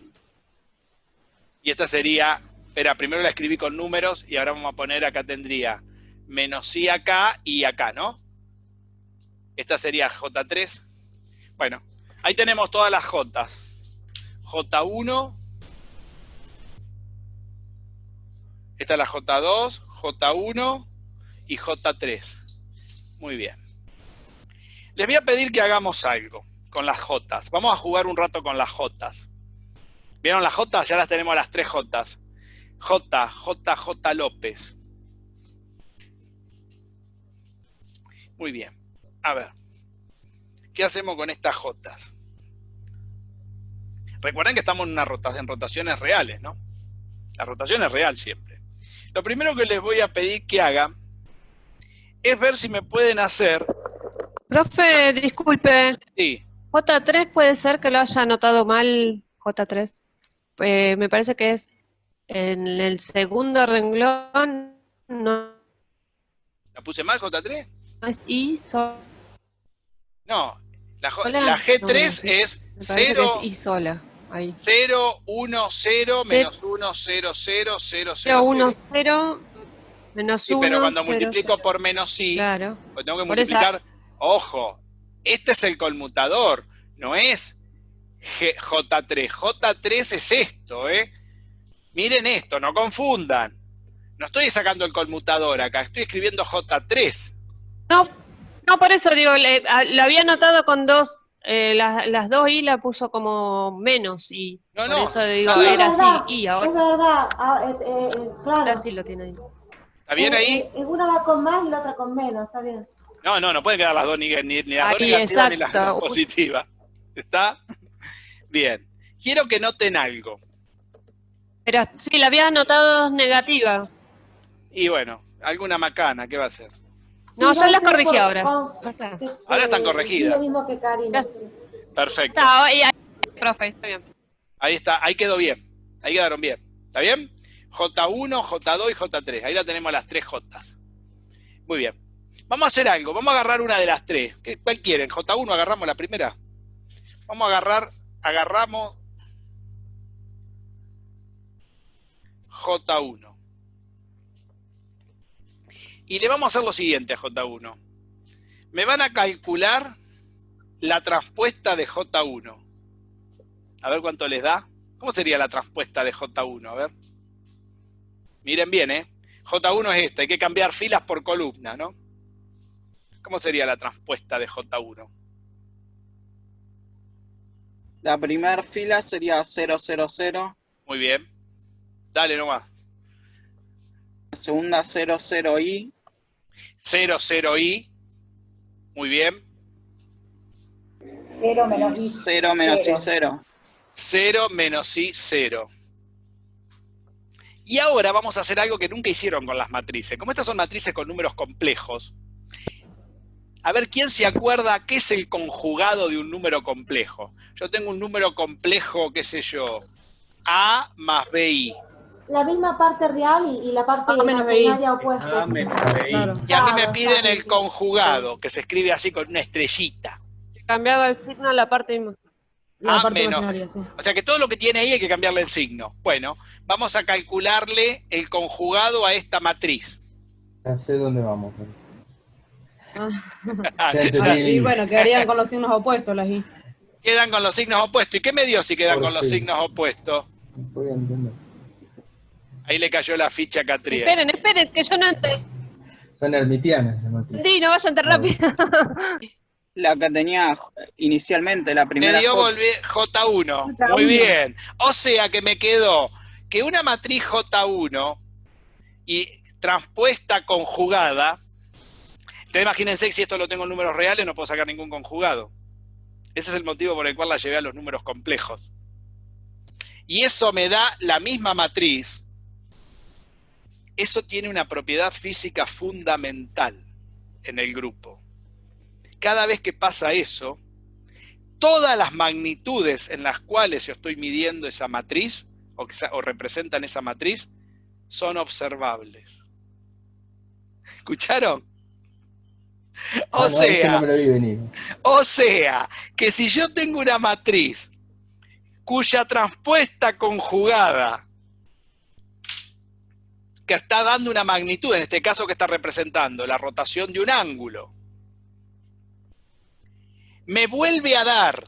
S1: Y esta sería, espera, primero la escribí con números y ahora vamos a poner, acá tendría menos I acá y acá, ¿no? Esta sería J3. Bueno, ahí tenemos todas las J's. J1. Esta es la J2, J1 y J3. Muy bien. Les voy a pedir que hagamos algo con las J's. Vamos a jugar un rato con las J's. ¿Vieron las J's? Ya las tenemos las tres J's. J López. Muy bien. A ver. ¿Qué hacemos con estas J's? Recuerden que estamos en rotaciones reales, ¿no? La rotación es real siempre. Lo primero que les voy a pedir que hagan es ver si me pueden hacer...
S9: Profe, disculpe.
S1: Sí.
S9: J3 puede ser que lo haya anotado mal, J3. Me parece que es en el segundo renglón, no
S1: ¿La puse mal, J3?
S9: es I sola.
S1: No, la G3 es
S9: Me parece
S1: 0,
S9: que es I sola. Ahí.
S1: 0, 1, 0, menos 1, 0, 0, 0, 0,
S9: 0, 1, 0, menos 1.
S1: Sí, pero cuando
S9: 0,
S1: multiplico por menos I,
S9: claro.
S1: pues tengo que
S9: Por
S1: multiplicar... Ojo, este es el conmutador, no es J3. J3 es esto, ¿eh? Miren esto, no confundan. No estoy sacando el conmutador acá, estoy escribiendo J3.
S9: No, por eso digo, lo había anotado con dos Las dos I la puso como menos I.
S1: No,
S9: por
S1: no.
S9: eso digo,
S7: Sí, es
S9: era
S7: verdad,
S9: así I
S7: es
S9: ahora.
S7: verdad. Claro.
S9: Ahora sí lo tiene ahí.
S1: ¿Está bien ahí?
S7: Una va con más y la otra con menos, está bien.
S1: No pueden quedar las dos, ni las dos
S9: Ahí,
S1: negativas ni las
S9: exacto.
S1: dos positivas. ¿Está? Bien. Quiero que noten algo.
S9: Pero sí, la había anotado negativa.
S1: Y bueno, alguna macana, ¿qué va a hacer?
S9: No,
S7: Sí,
S9: yo las
S7: creo
S9: corregí
S7: por-
S9: ahora.
S7: con-
S9: Ya está.
S1: Ahora están
S7: Sí,
S1: corregidas.
S7: lo mismo que Karina. Sí.
S1: Perfecto.
S9: No, ahí, profe, está bien.
S1: Ahí está, ahí quedó bien. Ahí quedaron bien. ¿Está bien? J1, J2 y J3. Ahí la tenemos las tres Jotas. Muy bien. Vamos a hacer algo. Vamos a agarrar una de las tres. ¿Cuál quieren? ¿J1 agarramos la primera? Vamos a agarramos J1. Y le vamos a hacer lo siguiente a J1. Me van a calcular la transpuesta de J1. A ver cuánto les da. ¿Cómo sería la transpuesta de J1? A ver. Miren bien, ¿eh? J1 es esta. Hay que cambiar filas por columna, ¿no? ¿Cómo sería la transpuesta de J1?
S11: La primera fila sería 0, 0, 0.
S1: Muy bien. Dale nomás.
S11: La segunda 0, 0, I.
S1: 0, 0, I. Muy bien.
S13: 0 menos I.
S11: 0 menos I, 0.
S1: 0 menos I, 0. Y ahora vamos a hacer algo que nunca hicieron con las matrices. Como estas son matrices con números complejos, a ver quién se acuerda qué es el conjugado de un número complejo. Yo tengo un número complejo, qué sé yo, A más BI.
S7: La misma parte real y la parte
S14: menos
S7: imaginaria opuesta.
S14: Claro.
S1: Y a mí me piden el conjugado, que se escribe así con una estrellita.
S9: Cambiaba el signo a la parte misma.
S14: La
S1: A
S14: parte
S1: menos.
S14: imaginaria, sí.
S1: O sea que todo lo que tiene ahí hay que cambiarle el signo. Bueno, vamos a calcularle el conjugado a esta matriz.
S4: Ya sé dónde vamos.
S14: Ah.
S4: Ya entendí.
S14: Y bueno, quedarían con los signos opuestos las I.
S1: Quedan con los signos opuestos. ¿Y qué me dio si quedan
S4: Por
S1: con los
S4: sí.
S1: signos opuestos?
S4: Voy a entender.
S1: Ahí le cayó la ficha a Catriel.
S9: Esperen, que yo no entendí,
S4: Son hermitianas. las matrices.
S9: no vayan tan rápido.
S11: La que tenía inicialmente, la
S1: Me
S11: primera
S1: dio
S11: J.
S1: J1. Muy bien. O sea que me quedó que una matriz J1 y transpuesta conjugada. Entonces imagínense que si esto lo tengo en números reales no puedo sacar ningún conjugado. Ese es el motivo por el cual la llevé a los números complejos. Y eso me da la misma matriz. Eso tiene una propiedad física fundamental en el grupo. Cada vez que pasa eso, todas las magnitudes en las cuales yo estoy midiendo esa matriz, o representan esa matriz, son observables. ¿Escucharon?
S4: Ese no me lo vi venir.
S1: O sea, que si yo tengo una matriz cuya transpuesta conjugada, que está dando una magnitud, en este caso que está representando la rotación de un ángulo, me vuelve a dar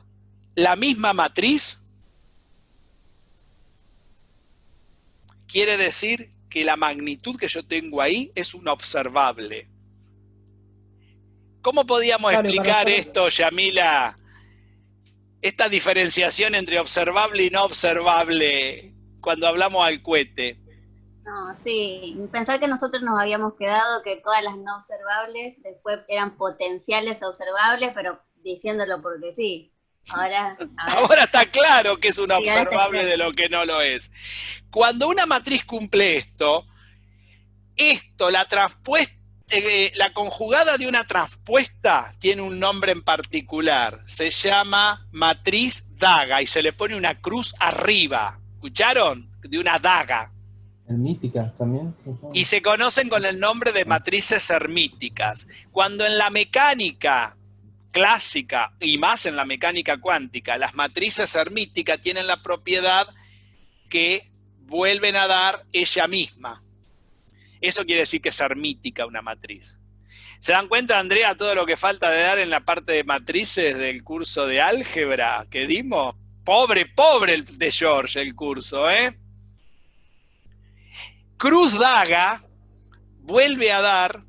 S1: la misma matriz, quiere decir que la magnitud que yo tengo ahí es una observable. ¿Cómo podíamos explicar esto, Yamila? Esta diferenciación entre observable y no observable cuando hablamos al cohete.
S12: No, sí, pensar que nosotros nos habíamos quedado que todas las no observables después eran potenciales observables, pero diciéndolo porque sí. Ahora
S1: Ahora está claro que es una
S12: Sí, ahora está
S1: observable
S12: claro.
S1: de lo que no lo es. Cuando una matriz cumple esto, la transpuesta, la conjugada de una transpuesta tiene un nombre en particular. Se llama matriz daga y se le pone una cruz arriba. ¿Escucharon? De una daga.
S4: Hermíticas también.
S1: Y se conocen con el nombre de matrices hermíticas. Cuando en la mecánica clásica y más en la mecánica cuántica, las matrices hermíticas tienen la propiedad que vuelven a dar ella misma. Eso quiere decir que es hermítica una matriz. ¿Se dan cuenta, Andrea, todo lo que falta de dar en la parte de matrices del curso de álgebra que dimos? Pobre el de George el curso, ¿eh? Cruz daga vuelve a dar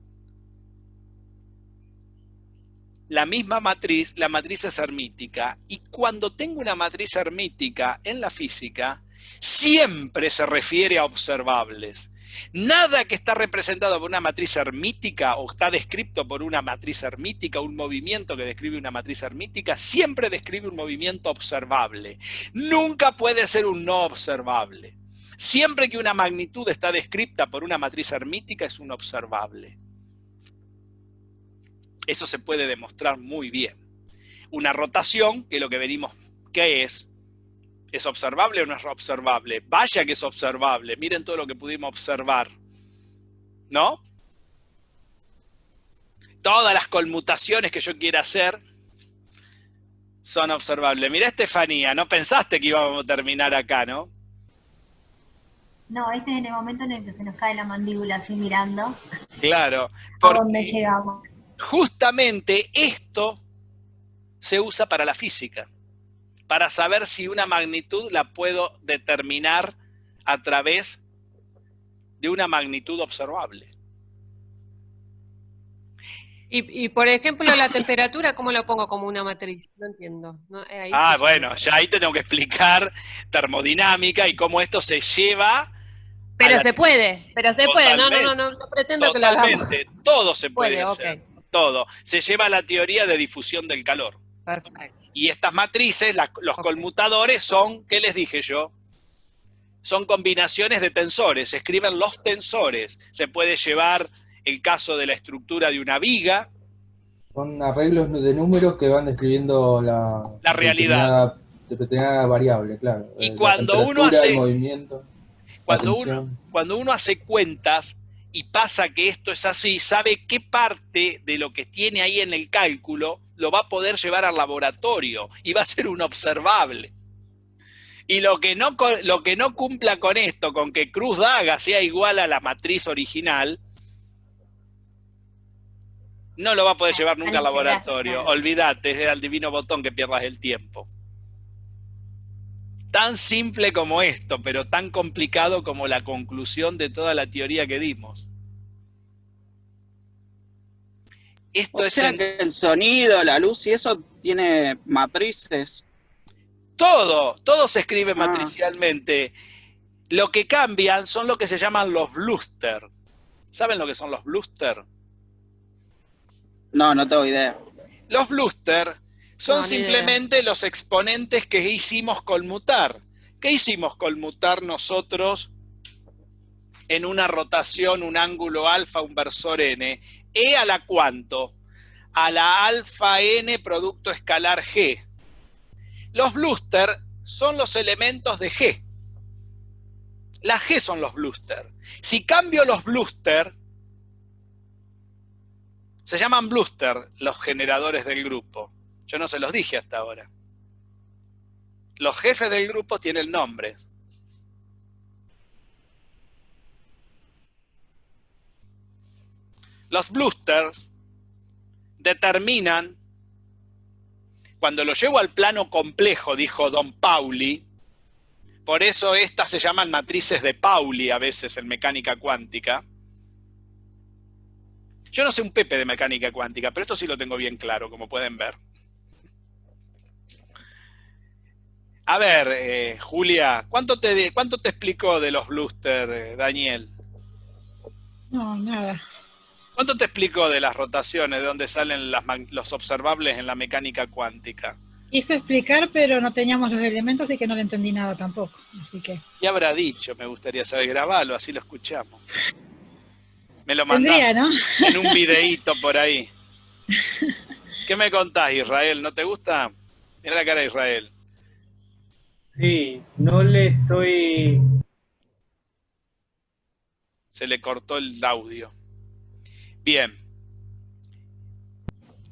S1: la misma matriz, la matriz es hermítica. Y cuando tengo una matriz hermítica en la física, siempre se refiere a observables. Nada que está representado por una matriz hermítica o está descrito por una matriz hermítica, un movimiento que describe una matriz hermítica, siempre describe un movimiento observable. Nunca puede ser un no observable. Siempre que una magnitud está descrita por una matriz hermítica es un observable. Eso se puede demostrar muy bien. Una rotación, que es lo que venimos, ¿qué es? ¿Es observable o no es observable? Vaya que es observable. Miren todo lo que pudimos observar. ¿No? Todas las conmutaciones que yo quiera hacer son observables. Mirá, Estefanía, no pensaste que íbamos a terminar acá, ¿no?
S2: No, este es en el momento en el que se nos cae la mandíbula así mirando.
S1: Claro.
S2: ¿A dónde llegamos?
S1: Justamente esto se usa para la física, para saber si una magnitud la puedo determinar a través de una magnitud observable.
S9: Y por ejemplo, la temperatura, ¿cómo lo pongo como una matriz? No entiendo. ¿No?
S1: Bueno, ya ahí te tengo que explicar termodinámica y cómo esto se lleva.
S9: Pero se puede. No pretendo que lo hagamos.
S1: Totalmente, todo se puede hacer.
S9: Okay.
S1: Todo. Se lleva a la teoría de difusión del calor.
S9: Perfecto.
S1: Y estas matrices, los conmutadores son, ¿qué les dije yo? Son combinaciones de tensores, se escriben los tensores. Se puede llevar el caso de la estructura de una viga.
S4: Son arreglos de números que van describiendo
S1: la realidad.
S4: Determinada variable, claro.
S1: Y cuando uno hace...
S4: movimiento,
S1: cuando uno hace cuentas y pasa que esto es así, sabe qué parte de lo que tiene ahí en el cálculo lo va a poder llevar al laboratorio y va a ser un observable. Y lo que no cumpla con esto, con que cruz daga sea igual a la matriz original, no lo va a poder llevar nunca al laboratorio. Olvídate, es al divino botón que pierdas el tiempo. Tan simple como esto, pero tan complicado como la conclusión de toda la teoría que dimos.
S11: Esto que el sonido, la luz y eso tiene matrices.
S1: Todo se escribe matricialmente. Lo que cambian son lo que se llaman los blusters. ¿Saben lo que son los blusters?
S11: No tengo idea.
S1: Los blusters son simplemente los exponentes que hicimos conmutar. ¿Qué hicimos conmutar nosotros en una rotación, un ángulo alfa, un versor n? E a la cuánto? A la alfa n producto escalar g. Los blusters son los elementos de g. Las g son los blusters. Si cambio los blusters, se llaman blusters los generadores del grupo. Yo no se los dije hasta ahora. Los jefes del grupo tienen nombres. Los blusters determinan, cuando lo llevo al plano complejo, dijo Don Pauli, por eso estas se llaman matrices de Pauli a veces en mecánica cuántica. Yo no sé un pepe de mecánica cuántica, pero esto sí lo tengo bien claro, como pueden ver. A ver, Julia, ¿cuánto te explicó de los blusters, Daniel?
S8: No, nada.
S1: ¿Cuánto te explicó de las rotaciones, de dónde salen los observables en la mecánica cuántica?
S8: Quise explicar, pero no teníamos los elementos, así que no le entendí nada tampoco. Así que...
S1: ¿Qué habrá dicho? Me gustaría saber. Grabalo, así lo escuchamos. Me lo mandás, ¿no? En un videíto por ahí. ¿Qué me contás, Israel? ¿No te gusta? Mira la cara de Israel.
S6: Sí, no le estoy...
S1: Se le cortó el audio. Bien.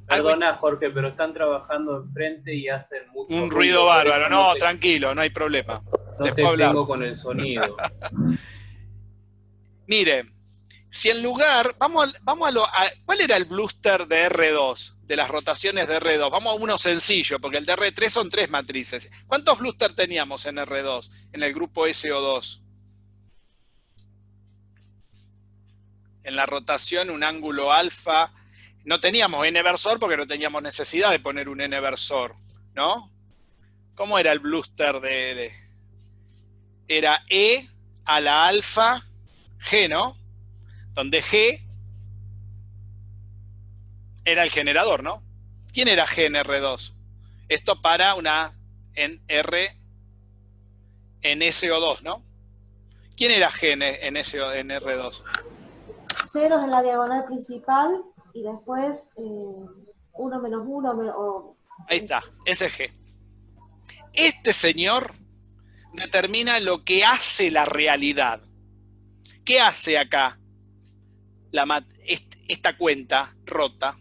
S6: Perdona, Jorge, pero están trabajando enfrente y hacen mucho
S1: un ruido bárbaro. No, tranquilo, no hay problema.
S6: No te tengo con el sonido.
S1: Miren, si en lugar... Vamos a ¿cuál era el bluster de R2? De las rotaciones de R2. Vamos a uno sencillo, porque el de R3 son 3 matrices. ¿Cuántos blusters teníamos en R2? En el grupo SO2. En la rotación, un ángulo alfa no teníamos n-versor porque no teníamos necesidad de poner un n-versor, ¿no? ¿Cómo era el bluster era E a la alfa G, ¿no? Donde G era el generador, ¿no? ¿Quién era G en R2? Esto para una en SO2, ¿no? ¿Quién era G en R2?
S7: Ceros en la diagonal principal y después 1 menos 1.
S1: Ahí está, ese es G. Este señor determina lo que hace la realidad. ¿Qué hace acá esta cuenta rota?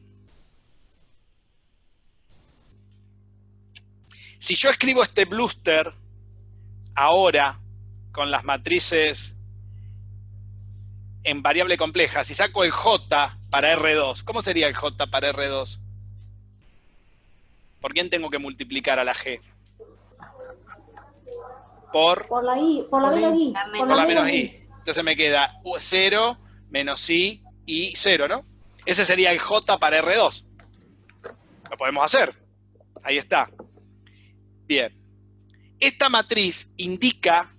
S1: Si yo escribo este bluster ahora con las matrices en variable compleja, si saco el J para R2, ¿cómo sería el J para R2? ¿Por quién tengo que multiplicar a la G? Por
S7: la I, por la menos I.
S1: Por la menos I. Entonces me queda 0, menos I y 0, ¿no? Ese sería el J para R2. Lo podemos hacer. Ahí está. Bien. Esta matriz indica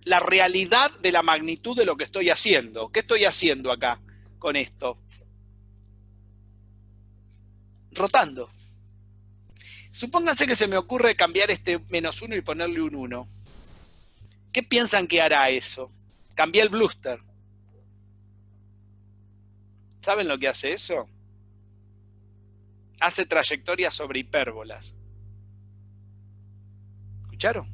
S1: la realidad de la magnitud de lo que estoy haciendo. ¿Qué estoy haciendo acá con esto? Rotando. Supónganse que se me ocurre cambiar este menos 1 y ponerle un 1. ¿Qué piensan que hará eso? Cambié el bluster. ¿Saben lo que hace eso? Hace trayectorias sobre hipérbolas. ¿Escucharon?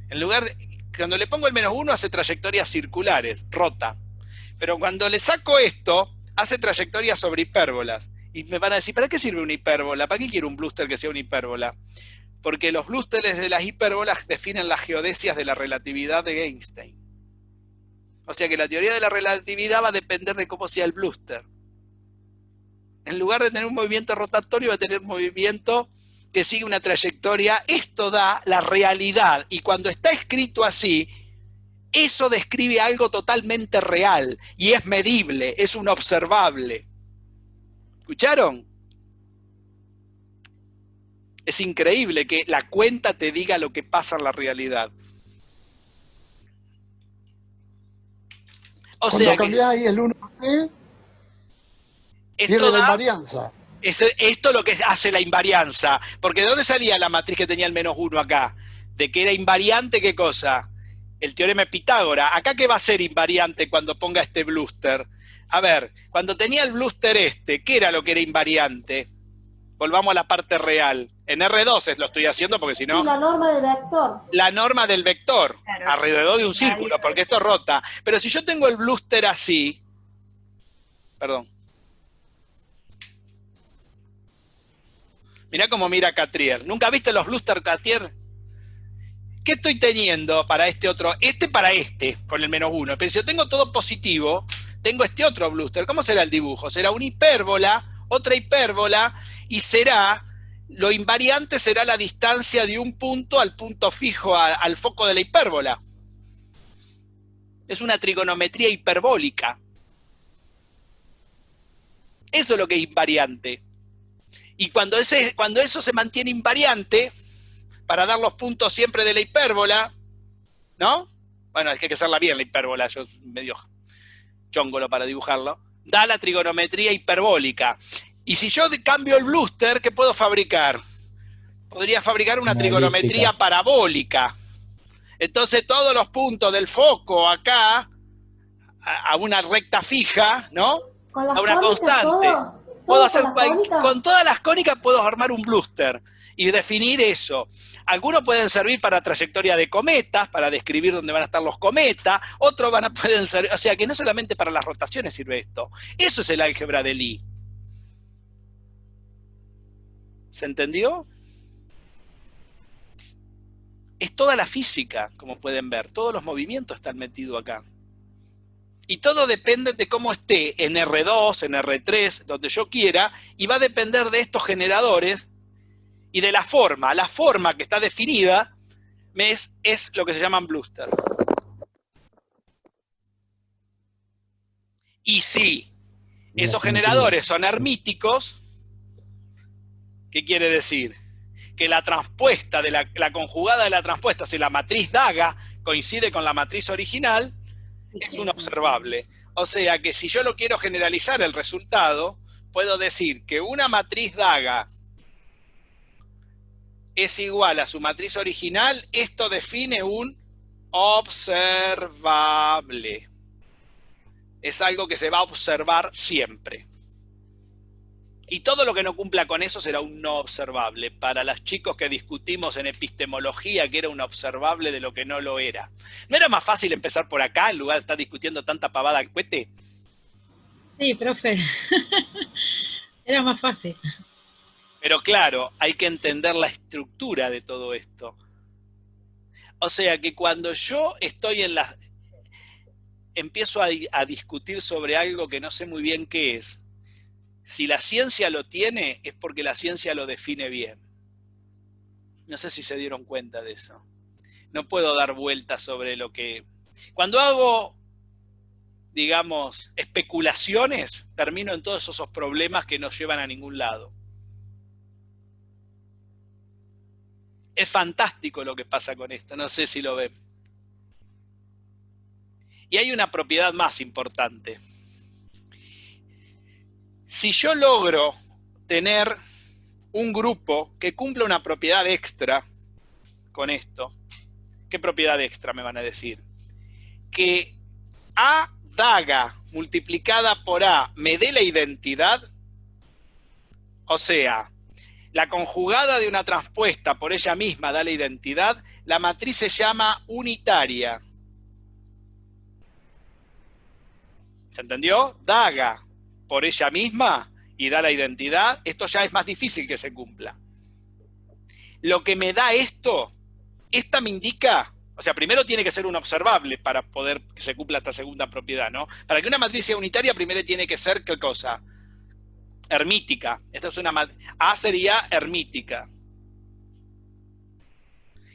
S1: En lugar de, cuando le pongo el menos 1 hace trayectorias circulares, rota. Pero cuando le saco esto, hace trayectorias sobre hipérbolas. Y me van a decir, ¿para qué sirve una hipérbola? ¿Para qué quiero un bluster que sea una hipérbola? Porque los blústeres de las hipérbolas definen las geodesias de la relatividad de Einstein. O sea que la teoría de la relatividad va a depender de cómo sea el blúster. En lugar de tener un movimiento rotatorio, va a tener un movimiento que sigue una trayectoria. Esto da la realidad. Y cuando está escrito así, eso describe algo totalmente real. Y es medible, es un observable. ¿Escucharon? Es increíble que la cuenta te diga lo que pasa en la realidad. O
S5: Cuando
S1: sea
S5: cambiás ahí el 1G, pierde la invarianza.
S1: Esto es lo que hace la invarianza. Porque ¿de dónde salía la matriz que tenía el menos 1 acá? De que era invariante, ¿qué cosa? El teorema de Pitágoras. ¿Acá qué va a ser invariante cuando ponga este bluster? A ver, cuando tenía el bluster ¿qué era lo que era invariante? Volvamos a la parte real. En R2 lo estoy haciendo porque si no...
S7: Sí, la norma del vector.
S1: La norma del vector, claro, alrededor de un círculo, porque esto rota. Pero si yo tengo el bluster así... Perdón. Mirá cómo mira Catrier. ¿Nunca viste los bluster Catrier? ¿Qué estoy teniendo para este otro? Para este, con el menos 1. Pero si yo tengo todo positivo, tengo este otro bluster. ¿Cómo será el dibujo? Será una hipérbola, otra hipérbola, y será... Lo invariante será la distancia de un punto al punto fijo, al foco de la hipérbola. Es una trigonometría hiperbólica. Eso es lo que es invariante. Y cuando eso se mantiene invariante, para dar los puntos siempre de la hipérbola, ¿no? Bueno, es que hay que hacerla bien la hipérbola, yo medio chongolo para dibujarlo. Da la trigonometría hiperbólica. Y si yo cambio el bluster, ¿qué puedo fabricar? Podría fabricar una trigonometría parabólica. Entonces todos los puntos del foco acá, a una recta fija, ¿no? A una constante. Puedo hacer, con todas las cónicas puedo armar un bluster y definir eso. Algunos pueden servir para trayectoria de cometas, para describir dónde van a estar los cometas, otros pueden servir, o sea que no solamente para las rotaciones sirve esto. Eso es el álgebra de Lie. ¿Se entendió? Es toda la física, como pueden ver. Todos los movimientos están metidos acá. Y todo depende de cómo esté en R2, en R3, donde yo quiera, y va a depender de estos generadores y de la forma. La forma que está definida es lo que se llaman bluster. Y si Esos generadores son hermíticos. ¿Qué quiere decir? Que la transpuesta, la conjugada de la transpuesta, si la matriz daga coincide con la matriz original, es un observable. O sea que si yo lo quiero generalizar el resultado, puedo decir que una matriz daga es igual a su matriz original, esto define un observable. Es algo que se va a observar siempre. Y todo lo que no cumpla con eso será un no observable. Para los chicos que discutimos en epistemología que era un observable de lo que no lo era. ¿No era más fácil empezar por acá en lugar de estar discutiendo tanta pavada al cohete?
S8: Sí, profe. Era más fácil.
S1: Pero claro, hay que entender la estructura de todo esto. O sea que cuando yo estoy empiezo a discutir sobre algo que no sé muy bien qué es, si la ciencia lo tiene, es porque la ciencia lo define bien. No sé si se dieron cuenta de eso. No puedo dar vueltas sobre lo que... Cuando hago, digamos, especulaciones, termino en todos esos problemas que no llevan a ningún lado. Es fantástico lo que pasa con esto, no sé si lo ven. Y hay una propiedad más importante. Si yo logro tener un grupo que cumpla una propiedad extra con esto, ¿qué propiedad extra me van a decir? Que A daga multiplicada por A me dé la identidad, o sea, la conjugada de una transpuesta por ella misma da la identidad, la matriz se llama unitaria. ¿Se entendió? Daga por ella misma y da la identidad, esto ya es más difícil que se cumpla. Lo que me da esto, esta me indica, o sea, primero tiene que ser un observable para poder que se cumpla esta segunda propiedad, ¿no? Para que una matriz sea unitaria, primero tiene que ser, ¿qué cosa? Hermítica. Esta es una A sería hermítica.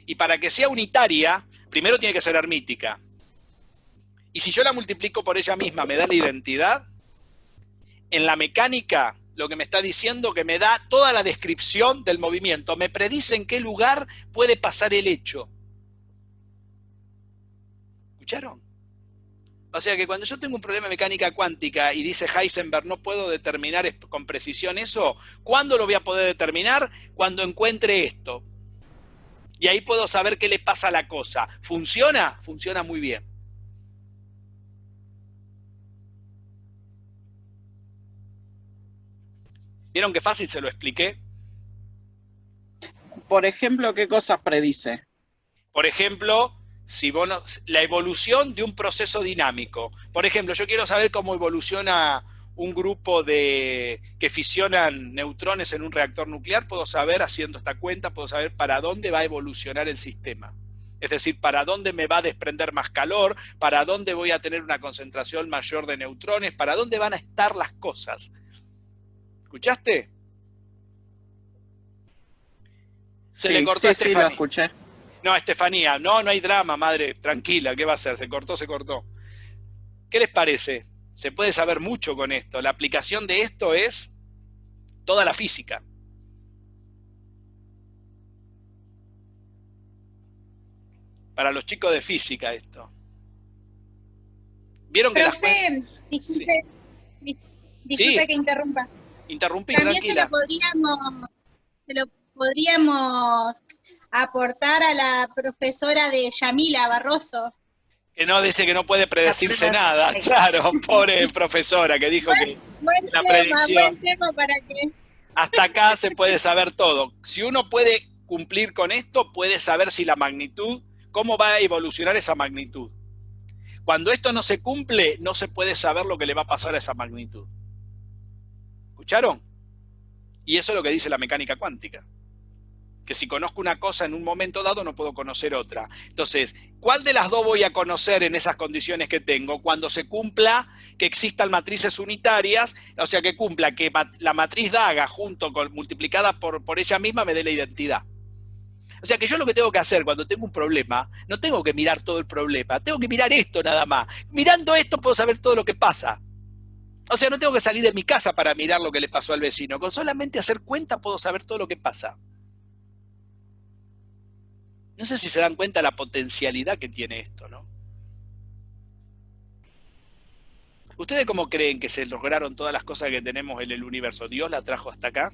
S1: Y para que sea unitaria, primero tiene que ser hermítica. Y si yo la multiplico por ella misma, me da la identidad. En la mecánica, lo que me está diciendo que me da toda la descripción del movimiento. Me predice en qué lugar puede pasar el hecho. ¿Escucharon? O sea que cuando yo tengo un problema de mecánica cuántica y dice Heisenberg, no puedo determinar con precisión eso, ¿cuándo lo voy a poder determinar? Cuando encuentre esto. Y ahí puedo saber qué le pasa a la cosa. ¿Funciona? Funciona muy bien. ¿Vieron qué fácil se lo expliqué?
S11: Por ejemplo, ¿qué cosas predice?
S1: Por ejemplo, la evolución de un proceso dinámico. Por ejemplo, yo quiero saber cómo evoluciona un grupo que fisionan neutrones en un reactor nuclear, puedo saber, haciendo esta cuenta, puedo saber para dónde va a evolucionar el sistema. Es decir, para dónde me va a desprender más calor, para dónde voy a tener una concentración mayor de neutrones, para dónde van a estar las cosas. ¿Escuchaste? Se le cortó a Estefanía.
S11: Sí, lo escuché.
S1: No, Estefanía, no hay drama, madre, tranquila, ¿qué va a hacer? Se cortó. ¿Qué les parece? Se puede saber mucho con esto. La aplicación de esto es toda la física. Para los chicos de física esto. ¿Vieron que
S16: Profe, disculpe que interrumpa.
S1: Interrumpí,
S16: también
S1: tranquila.
S16: se lo podríamos aportar a la profesora de Yamila Barroso.
S1: Que no dice que no puede predecirse nada. Claro, pobre profesora que dijo que la predicción.
S16: Buen tema para que...
S1: Hasta acá se puede saber todo. Si uno puede cumplir con esto, puede saber si la magnitud, cómo va a evolucionar esa magnitud. Cuando esto no se cumple, no se puede saber lo que le va a pasar a esa magnitud. ¿Escucharon? Y eso es lo que dice la mecánica cuántica. Que si conozco una cosa en un momento dado, no puedo conocer otra. Entonces, ¿cuál de las dos voy a conocer en esas condiciones que tengo? Cuando se cumpla que existan matrices unitarias, o sea, que cumpla que la matriz daga multiplicada por ella misma me dé la identidad. O sea que yo lo que tengo que hacer cuando tengo un problema, no tengo que mirar todo el problema, tengo que mirar esto nada más. Mirando esto puedo saber todo lo que pasa. O sea, no tengo que salir de mi casa para mirar lo que le pasó al vecino. Con solamente hacer cuenta puedo saber todo lo que pasa. No sé si se dan cuenta la potencialidad que tiene esto, ¿no? ¿Ustedes cómo creen que se lograron todas las cosas que tenemos en el universo? ¿Dios la trajo hasta acá?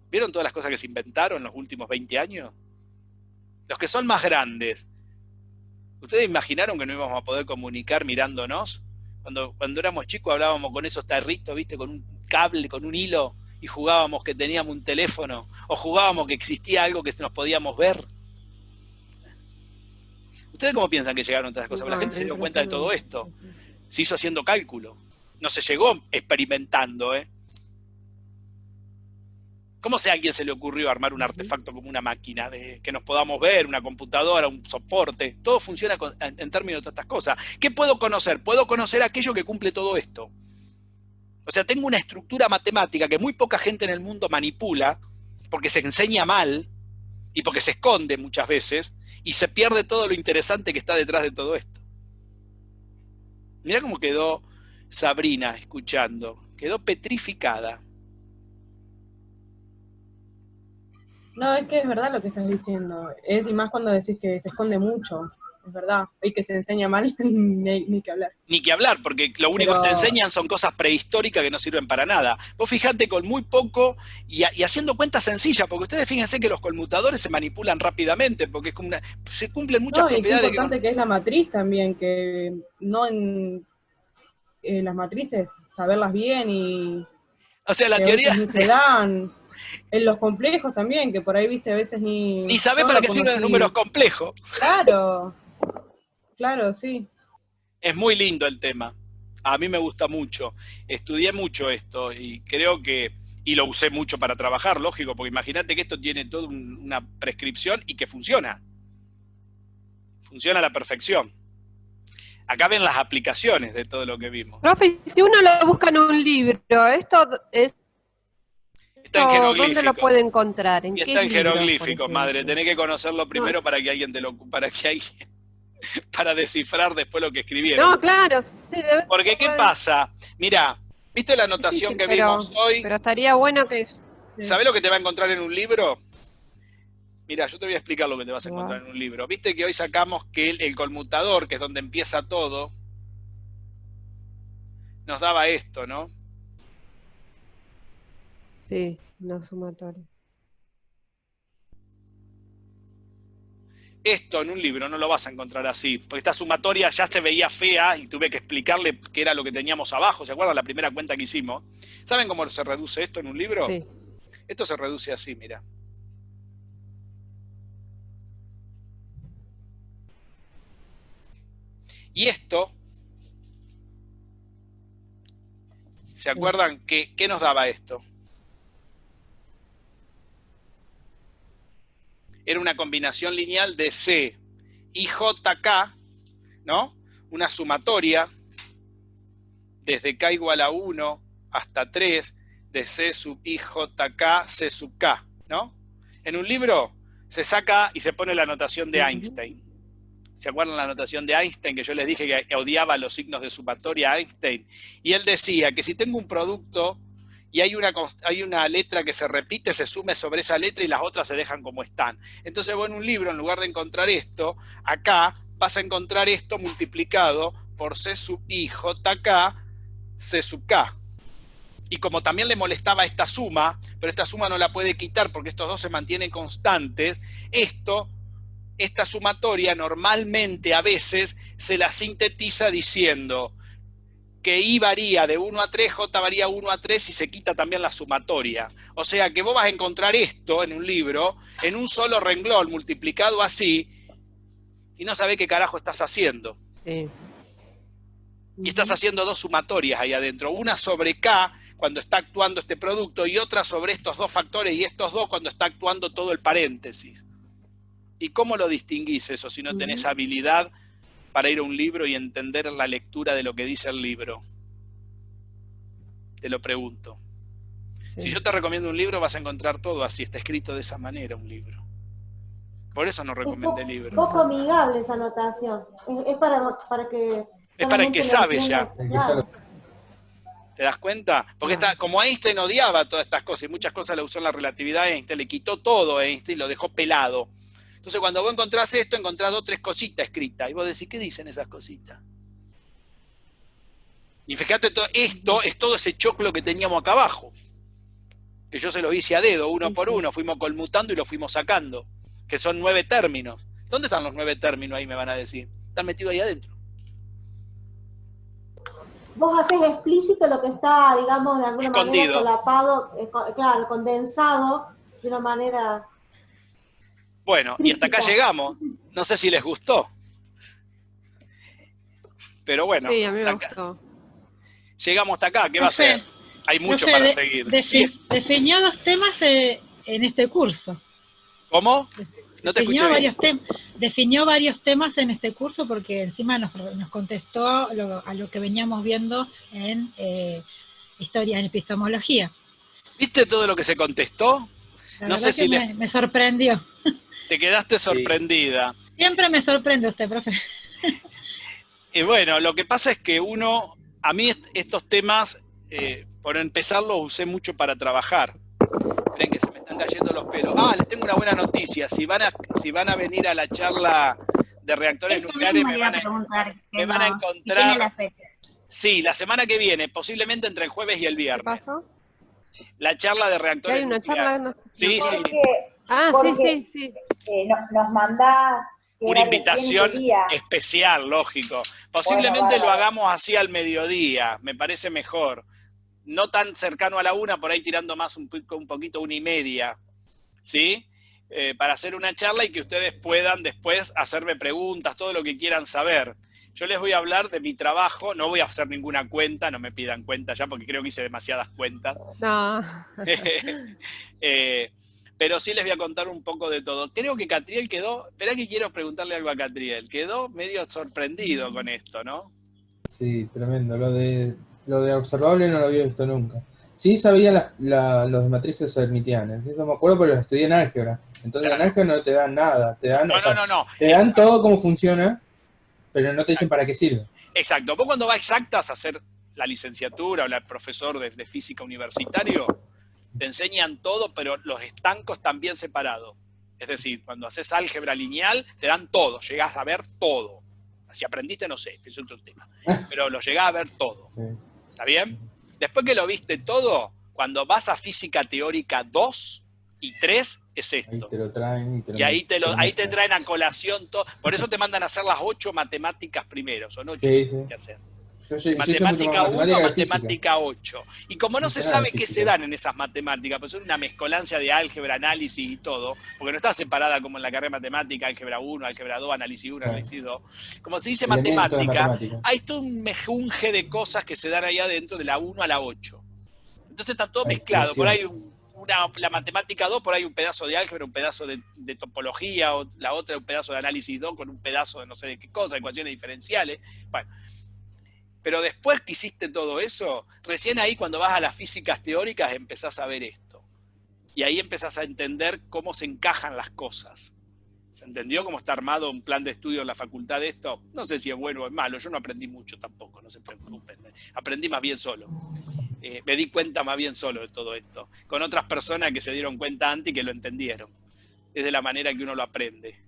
S1: ¿Vieron todas las cosas que se inventaron en los últimos 20 años? Los que son más grandes. ¿Ustedes imaginaron que no íbamos a poder comunicar mirándonos? Cuando éramos chicos hablábamos con esos tarritos, ¿viste? Con un cable, con un hilo, y jugábamos que teníamos un teléfono, o jugábamos que existía algo que nos podíamos ver. ¿Ustedes cómo piensan que llegaron todas las cosas? La gente se dio cuenta de todo esto. Se hizo haciendo cálculo. No se llegó experimentando, ¿eh? ¿Cómo sé a alguien se le ocurrió armar un artefacto como una máquina que nos podamos ver, una computadora, un soporte? Todo funciona en términos de estas cosas. ¿Qué puedo conocer? Puedo conocer aquello que cumple todo esto. O sea, tengo una estructura matemática que muy poca gente en el mundo manipula, porque se enseña mal y porque se esconde muchas veces, y se pierde todo lo interesante que está detrás de todo esto. Mirá cómo quedó Sabrina escuchando. Quedó petrificada.
S14: No, es que es verdad lo que estás diciendo. Es y más cuando decís que se esconde mucho. Es verdad. Y que se enseña mal, ni que hablar.
S1: Ni que hablar, porque lo único que te enseñan son cosas prehistóricas que no sirven para nada. Vos fijate con muy poco y haciendo cuentas sencillas, porque ustedes fíjense que los conmutadores se manipulan rápidamente, porque es como se cumplen muchas propiedades.
S14: Es importante que es la matriz también, que no en las matrices, saberlas bien y...
S1: O sea, la teoría...
S14: Ni se dan... En los complejos también, que por ahí, viste, a veces ni
S1: sabés para qué sirven los números complejos.
S14: Claro, claro, sí.
S1: Es muy lindo el tema. A mí me gusta mucho. Estudié mucho esto y creo que... Y lo usé mucho para trabajar, lógico, porque imagínate que esto tiene toda una prescripción y que funciona. Funciona a la perfección. Acá ven las aplicaciones de todo lo que vimos.
S9: Profe, si uno lo busca en un libro, esto es...
S1: Está en jeroglíficos.
S9: ¿Dónde lo puede encontrar?
S1: Y está en jeroglíficos, madre. Tenés que conocerlo primero para que alguien para descifrar después lo que escribieron.
S9: No, claro. Sí,
S1: porque, ¿qué pasa? Mirá, ¿viste la anotación que vimos hoy?
S9: Pero estaría bueno que...
S1: ¿Sabés lo que te va a encontrar en un libro? Mirá, yo te voy a explicar lo que te vas a encontrar en un libro. Viste que hoy sacamos que el conmutador, que es donde empieza todo, nos daba esto, ¿no?
S9: Sí, una sumatoria.
S1: Esto en un libro no lo vas a encontrar así, porque esta sumatoria ya se veía fea y tuve que explicarle qué era lo que teníamos abajo. ¿Se acuerdan la primera cuenta que hicimos? ¿Saben cómo se reduce esto en un libro?
S9: Sí.
S1: Esto se reduce así, mira. Y esto, ¿se acuerdan qué nos daba esto? Era una combinación lineal de C y JK, ¿no? Una sumatoria desde K igual a 1 hasta 3 de C sub I JK C sub K, ¿no? En un libro se saca y se pone la notación de Einstein. ¿Se acuerdan la notación de Einstein? Que yo les dije que odiaba los signos de sumatoria a Einstein. Y él decía que si tengo un producto y hay una letra que se repite, se sume sobre esa letra y las otras se dejan como están. Entonces vos en un libro, en lugar de encontrar esto, acá vas a encontrar esto multiplicado por C sub I JK C sub K. Y como también le molestaba esta suma, pero esta suma no la puede quitar porque estos dos se mantienen constantes, esta sumatoria normalmente a veces se la sintetiza diciendo que I varía de 1 a 3, J varía 1 a 3 y se quita también la sumatoria. O sea que vos vas a encontrar esto en un libro, en un solo renglón, multiplicado así, y no sabés qué carajo estás haciendo.
S9: Sí.
S1: Y estás haciendo dos sumatorias ahí adentro, una sobre K cuando está actuando este producto y otra sobre estos dos factores y estos dos cuando está actuando todo el paréntesis. ¿Y cómo lo distinguís eso si no tenés habilidad para ir a un libro y entender la lectura de lo que dice el libro? Te lo pregunto. Sí. Si yo te recomiendo un libro, vas a encontrar todo así, está escrito de esa manera un libro. Por eso no recomendé libros.
S7: Es poco amigable esa anotación. Es para que...
S1: Es para el que sabe ya.
S7: Claro.
S1: ¿Te das cuenta? Porque como Einstein odiaba todas estas cosas y muchas cosas le usó en la relatividad, Einstein le quitó todo a Einstein y lo dejó pelado. Entonces cuando vos encontrás esto, encontrás 2 o 3 cositas escritas. Y vos decís, ¿qué dicen esas cositas? Y fíjate, esto es todo ese choclo que teníamos acá abajo. Que yo se lo hice a dedo, uno por uno, fuimos conmutando y lo fuimos sacando. Que son 9 términos. ¿Dónde están los 9 términos ahí, me van a decir? Están metidos ahí adentro.
S7: Vos haces explícito lo que está, digamos, de alguna
S1: escondido,
S7: manera solapado, claro, condensado, de una manera...
S1: Bueno, y hasta acá llegamos. No sé si les gustó. Pero bueno.
S9: Sí, a mí me gustó.
S1: Llegamos hasta acá, ¿qué va a ser? Hay mucho para seguir.
S8: Definió 2 temas en este curso.
S1: ¿Cómo? No te escuché bien.
S8: Definió varios temas en este curso porque encima nos contestó a lo que veníamos viendo en historia, en epistemología.
S1: ¿Viste todo lo que se contestó?
S8: No sé si me sorprendió.
S1: Te quedaste sorprendida.
S8: Siempre me sorprende usted, profe.
S1: Y bueno, lo que pasa es que a mí estos temas, por empezar, los usé mucho para trabajar. Esperen que se me están cayendo los pelos. Les tengo una buena noticia. Si van a venir a la charla de reactores nucleares, me van a encontrar.
S12: La fecha.
S1: Sí, la semana que viene, posiblemente entre el jueves y el viernes.
S9: ¿Qué pasó?
S1: La charla de reactores
S9: ¿Hay una
S1: nucleares.
S9: charla?
S1: Sí.
S9: Sí.
S13: Nos mandás
S1: una invitación especial, lógico. Posiblemente lo hagamos así al mediodía, me parece mejor. No tan cercano a la 1, por ahí tirando más un poquito 1:30, ¿sí? Para hacer una charla y que ustedes puedan después hacerme preguntas, todo lo que quieran saber. Yo les voy a hablar de mi trabajo, no voy a hacer ninguna cuenta, no me pidan cuenta ya porque creo que hice demasiadas cuentas.
S9: No.
S1: Pero sí les voy a contar un poco de todo. Creo que Catriel quedó, esperá que quiero preguntarle algo a Catriel, quedó medio sorprendido con esto, ¿no?
S4: Sí, tremendo. Lo de observable no lo había visto nunca. Sí sabía los de matrices hermitianas, eso me acuerdo, pero los estudié en álgebra. Entonces en álgebra no te dan nada, te dan,
S1: no.
S4: Te dan todo cómo funciona, pero no te dicen para qué sirve.
S1: Exacto. Vos cuando vas a exactas a hacer la licenciatura o el profesor de física universitario, te enseñan todo, pero los estancos también separados. Es decir, cuando haces álgebra lineal, te dan todo, llegás a ver todo. Si aprendiste, no sé, es otro tema. Pero lo llegás a ver todo. Sí. ¿Está bien? Después que lo viste todo, cuando vas a física teórica 2 y 3, es esto.
S4: Ahí te lo traen
S1: y ahí te traen a colación todo. Por eso te mandan a hacer las 8 matemáticas primero. Son 8 que hacer. Matemática 1, matemática 8. Y como no se sabe qué se dan en esas matemáticas, pues es una mezcolancia de álgebra, análisis y todo, porque no está separada como en la carrera de matemática, álgebra 1, álgebra 2, análisis 1, análisis 2. Como se dice matemática, hay todo un mejunje de cosas que se dan ahí adentro de la 1 a la 8. Entonces está todo mezclado. Por ahí la matemática 2, por ahí un pedazo de álgebra, un pedazo de topología, o la otra un pedazo de análisis 2 con un pedazo de no sé de qué cosa, ecuaciones diferenciales. Bueno. Pero después que hiciste todo eso, recién ahí cuando vas a las físicas teóricas empezás a ver esto. Y ahí empezás a entender cómo se encajan las cosas. ¿Se entendió cómo está armado un plan de estudio en la facultad de esto? No sé si es bueno o es malo, yo no aprendí mucho tampoco, no se preocupen. Aprendí más bien solo. Me di cuenta más bien solo de todo esto. Con otras personas que se dieron cuenta antes y que lo entendieron. Es de la manera que uno lo aprende.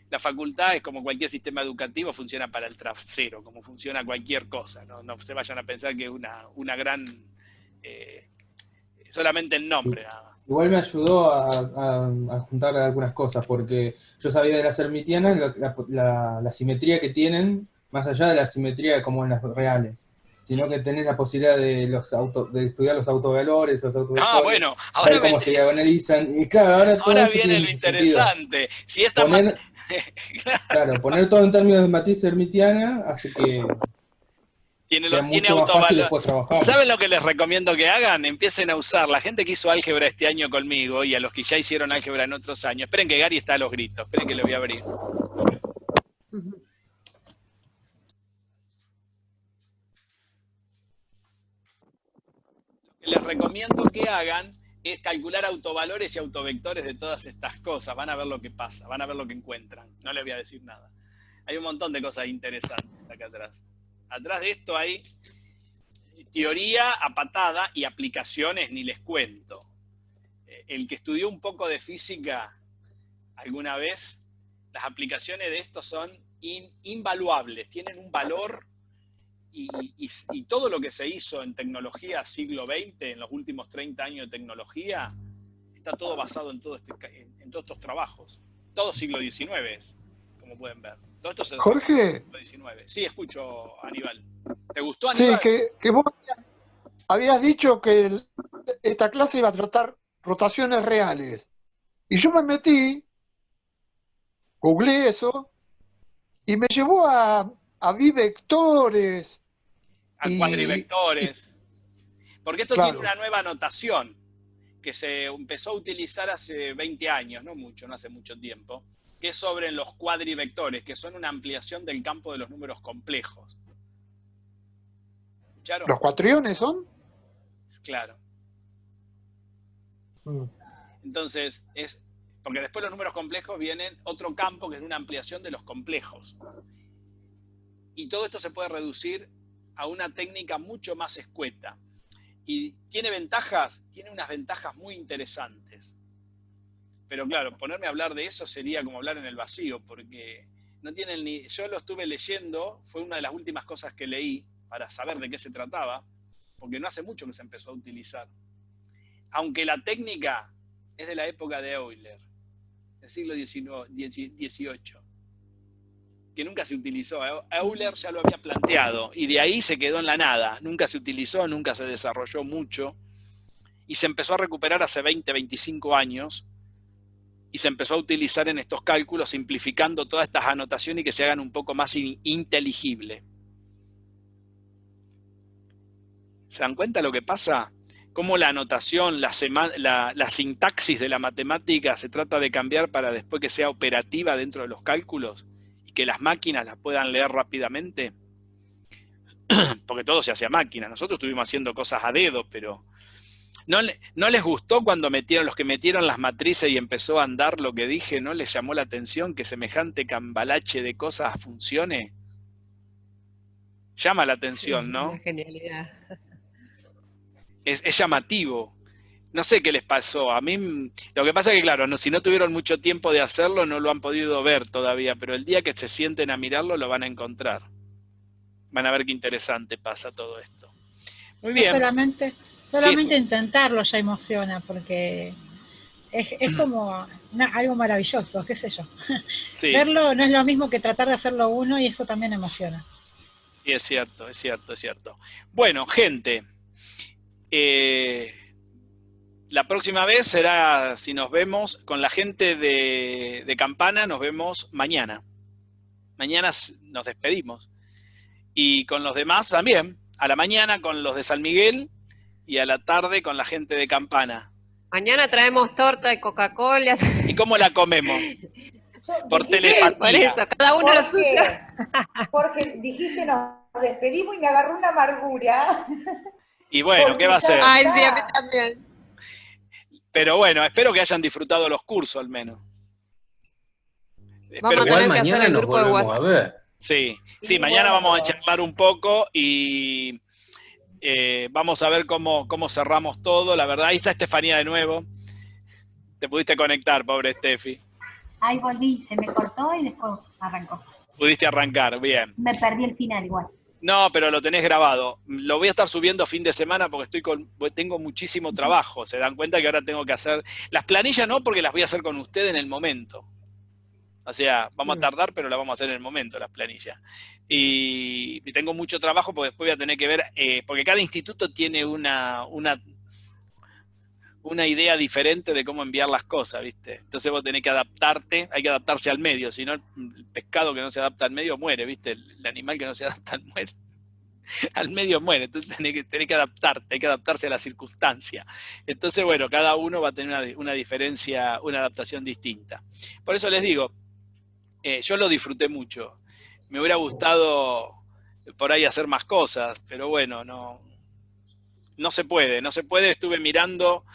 S1: La facultad es como cualquier sistema educativo, funciona para el trasero, como funciona cualquier cosa. No se vayan a pensar que es una gran... solamente el nombre, nada más.
S4: Igual me ayudó a juntar algunas cosas, porque yo sabía de las hermitianas la simetría que tienen, más allá de la simetría como en las reales, sino que tenés la posibilidad de estudiar los autovalores, los autovectores,
S1: bueno, ahora
S4: ver cómo se diagonalizan. Y claro,
S1: ahora viene lo interesante. Si esta
S4: Claro, poner todo en términos de matriz hermitiana, así que
S1: tiene autovalor. ¿Saben lo que les recomiendo que hagan? Empiecen a usar. La gente que hizo álgebra este año conmigo y a los que ya hicieron álgebra en otros años. Esperen que Gary está a los gritos. Esperen que lo voy a abrir. Lo que les recomiendo que hagan es calcular autovalores y autovectores de todas estas cosas. Van a ver lo que pasa, van a ver lo que encuentran. No les voy a decir nada. Hay un montón de cosas interesantes acá atrás. Atrás de esto hay teoría a patada y aplicaciones ni les cuento. El que estudió un poco de física alguna vez, las aplicaciones de esto son invaluables, tienen un valor y todo lo que se hizo en tecnología siglo XX, en los últimos 30 años de tecnología, está todo basado en todos estos trabajos. Todo siglo XIX es, como pueden ver. Todo esto se
S5: Jorge.
S1: Siglo XIX. Sí, escucho, Aníbal. ¿Te gustó, Aníbal?
S5: Sí, que vos habías dicho que esta clase iba a tratar rotaciones reales. Y yo me metí, googleé eso, y me llevó a bivectores.
S1: A cuadrivectores. Porque esto
S5: claro.
S1: tiene una nueva notación que se empezó a utilizar hace 20 años, no hace mucho tiempo, que es sobre los cuadrivectores, que son una ampliación del campo de los números complejos. ¿Escucharon?
S5: ¿Los cuatriones son?
S1: Claro. Entonces, porque después los números complejos vienen otro campo que es una ampliación de los complejos. Y todo esto se puede reducir a una técnica mucho más escueta. Y tiene ventajas, tiene unas ventajas muy interesantes. Pero claro, ponerme a hablar de eso sería como hablar en el vacío, porque no tienen ni... Yo lo estuve leyendo, fue una de las últimas cosas que leí para saber de qué se trataba, porque no hace mucho que se empezó a utilizar. Aunque la técnica es de la época de Euler, del siglo XVIII, que nunca se utilizó. Euler ya lo había planteado, y de ahí se quedó en la nada. Nunca se utilizó, nunca se desarrolló mucho, y se empezó a recuperar hace 20, 25 años, y se empezó a utilizar en estos cálculos, simplificando todas estas anotaciones y que se hagan un poco más inteligible. ¿Se dan cuenta lo que pasa? Cómo la anotación, la sintaxis de la matemática se trata de cambiar para después que sea operativa dentro de los cálculos y que las máquinas las puedan leer rápidamente. Porque todo se hace a máquina. Nosotros estuvimos haciendo cosas a dedo, pero ¿no les gustó cuando los que metieron las matrices y empezó a andar lo que dije? ¿No les llamó la atención que semejante cambalache de cosas funcione? Llama la atención, ¿no?
S9: Una genialidad.
S1: Es llamativo. No sé qué les pasó. A mí, lo que pasa es que, claro, si no tuvieron mucho tiempo de hacerlo, no lo han podido ver todavía, pero el día que se sienten a mirarlo, lo van a encontrar. Van a ver qué interesante pasa todo esto. Muy bien.
S8: Solamente
S1: Sí.
S8: intentarlo ya emociona, porque es como algo maravilloso, qué sé yo.
S1: Sí.
S8: Verlo no es lo mismo que tratar de hacerlo uno, y eso también emociona.
S1: Sí, es cierto, es cierto, es cierto. Bueno, gente, la próxima vez será, si nos vemos, con la gente de Campana, nos vemos mañana. Mañana nos despedimos. Y con los demás también, a la mañana con los de San Miguel y a la tarde con la gente de Campana.
S9: Mañana traemos torta de Coca-Cola.
S1: ¿Y cómo la comemos? Por telepatía.
S9: Por eso, cada uno lo suyo.
S13: Porque dijiste nos despedimos y me agarró una amargura.
S1: Y bueno, ¿qué va a hacer?
S9: Ay, sí, a mí también.
S1: Pero bueno, espero que hayan disfrutado los cursos al menos.
S9: Vamos a tener que hacer el grupo de WhatsApp.
S6: A ver.
S1: Sí, sí, mañana vamos a charlar un poco y vamos a ver cómo cerramos todo. La verdad, ahí está Estefanía de nuevo. Te pudiste conectar, pobre Estefi.
S2: Ahí volví, se me cortó y después arrancó.
S1: Pudiste arrancar, bien.
S2: Me perdí el final igual.
S1: No, pero lo tenés grabado. Lo voy a estar subiendo fin de semana porque tengo muchísimo trabajo. Se dan cuenta que ahora tengo que hacer... Las planillas no, porque las voy a hacer con usted en el momento. O sea, vamos a tardar, pero las vamos a hacer en el momento, las planillas. Y tengo mucho trabajo porque después voy a tener que ver... porque cada instituto tiene una idea diferente de cómo enviar las cosas, ¿viste? Entonces vos tenés que adaptarte, hay que adaptarse al medio, si no el pescado que no se adapta al medio muere, ¿viste? El animal que no se adapta al medio muere, entonces tenés que adaptarte, hay que adaptarse a la circunstancia. Entonces, bueno, cada uno va a tener una diferencia, una adaptación distinta. Por eso les digo, yo lo disfruté mucho. Me hubiera gustado por ahí hacer más cosas, pero bueno, no se puede, estuve mirando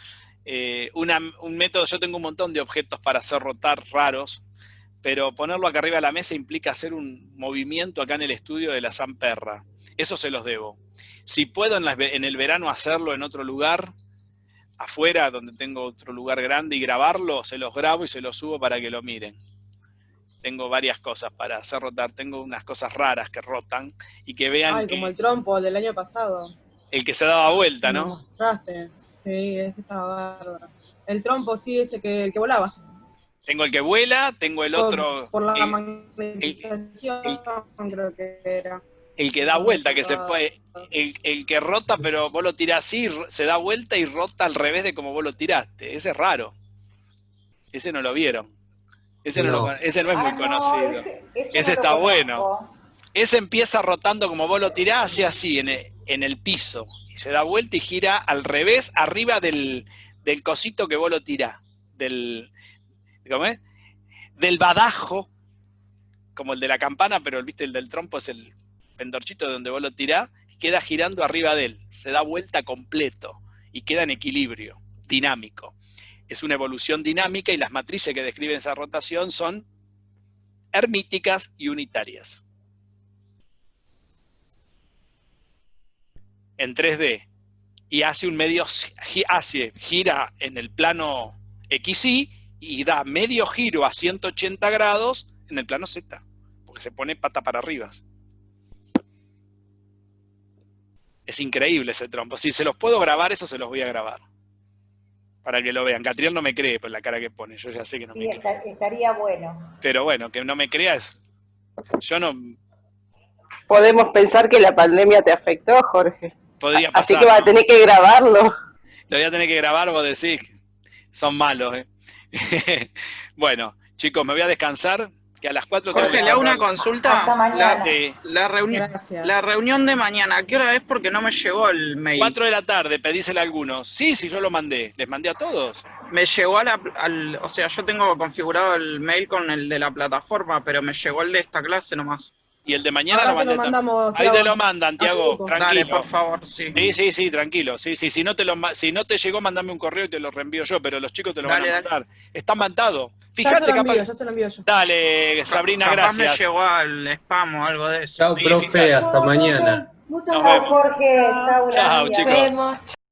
S1: un método, yo tengo un montón de objetos para hacer rotar raros, pero ponerlo acá arriba de la mesa implica hacer un movimiento acá en el estudio de la Zamperra. Eso se los debo. Si puedo en el verano hacerlo en otro lugar, afuera, donde tengo otro lugar grande, y grabarlo, se los grabo y se los subo para que lo miren. Tengo varias cosas para hacer rotar. Tengo unas cosas raras que rotan y que vean.
S14: Ay, como el trompo del año pasado.
S1: El que se daba vuelta, ¿no?
S14: Lo mostraste. Sí, ese estaba bárbaro. El trompo, sí, ese el que volaba.
S1: Tengo el que vuela, tengo el otro.
S14: Por la magnetización, creo que era.
S1: El que da vuelta, que se puede. El que rota, pero vos lo tirás así, se da vuelta y rota al revés de como vos lo tiraste. Ese es raro. Ese no lo vieron. Ese no es muy conocido. Ese
S13: no
S1: está
S13: lo
S1: bueno.
S13: conozco.
S1: Ese empieza rotando como vos lo tirás, así en el piso. Y se da vuelta y gira al revés, arriba del cosito que vos lo tirás. ¿Cómo es? Del badajo, como el de la campana, pero ¿viste? El del trompo es el pendorchito de donde vos lo tirás, queda girando arriba de él. Se da vuelta completo y queda en equilibrio, dinámico. Es una evolución dinámica y las matrices que describen esa rotación son hermíticas y unitarias. En 3D. Y hace gira en el plano XY y da medio giro a 180 grados en el plano Z, porque se pone pata para arriba. Es increíble ese trompo. Si se los puedo grabar, eso se los voy a grabar. Para que lo vean. Catriel no me cree por la cara que pone. Yo ya sé que no me cree.
S13: Estaría bueno.
S1: Pero bueno, que no me creas. Yo no...
S17: Podemos pensar que la pandemia te afectó, Jorge.
S1: Podría pasar.
S17: Así que vas a tener que grabarlo.
S1: Lo voy a tener que grabar, vos decís. Son malos, Bueno, chicos, me voy a descansar. Que a las 4
S11: Jorge, le hago una consulta.
S13: Hasta mañana.
S11: La reunión de mañana, ¿a qué hora es? Porque no me llegó el mail.
S1: 4 de la tarde, pedísele a algunos. Sí, yo lo mandé. Les mandé a todos.
S11: Me llegó o sea, yo tengo configurado el mail con el de la plataforma, pero me llegó el de esta clase nomás.
S1: Y el de mañana
S14: Ahora
S1: lo
S14: te lo
S1: mandé.
S14: mandamos,
S1: Ahí te lo mandan, Tiago. Tranquilo.
S11: Dale, por favor, sí.
S1: Sí, tranquilo. Sí, si no te llegó, mandame un correo y te lo reenvío yo, pero los chicos te lo van a mandar. Está mandado. Fíjate,
S14: ya se lo envío yo.
S1: Dale, Sabrina,
S11: Capaz
S1: gracias.
S11: me llegó al spam o algo de eso.
S18: Chao, profe, hasta mañana.
S13: Muchas gracias, Jorge. Chau,
S1: Chao, chicos.
S3: Nos vemos.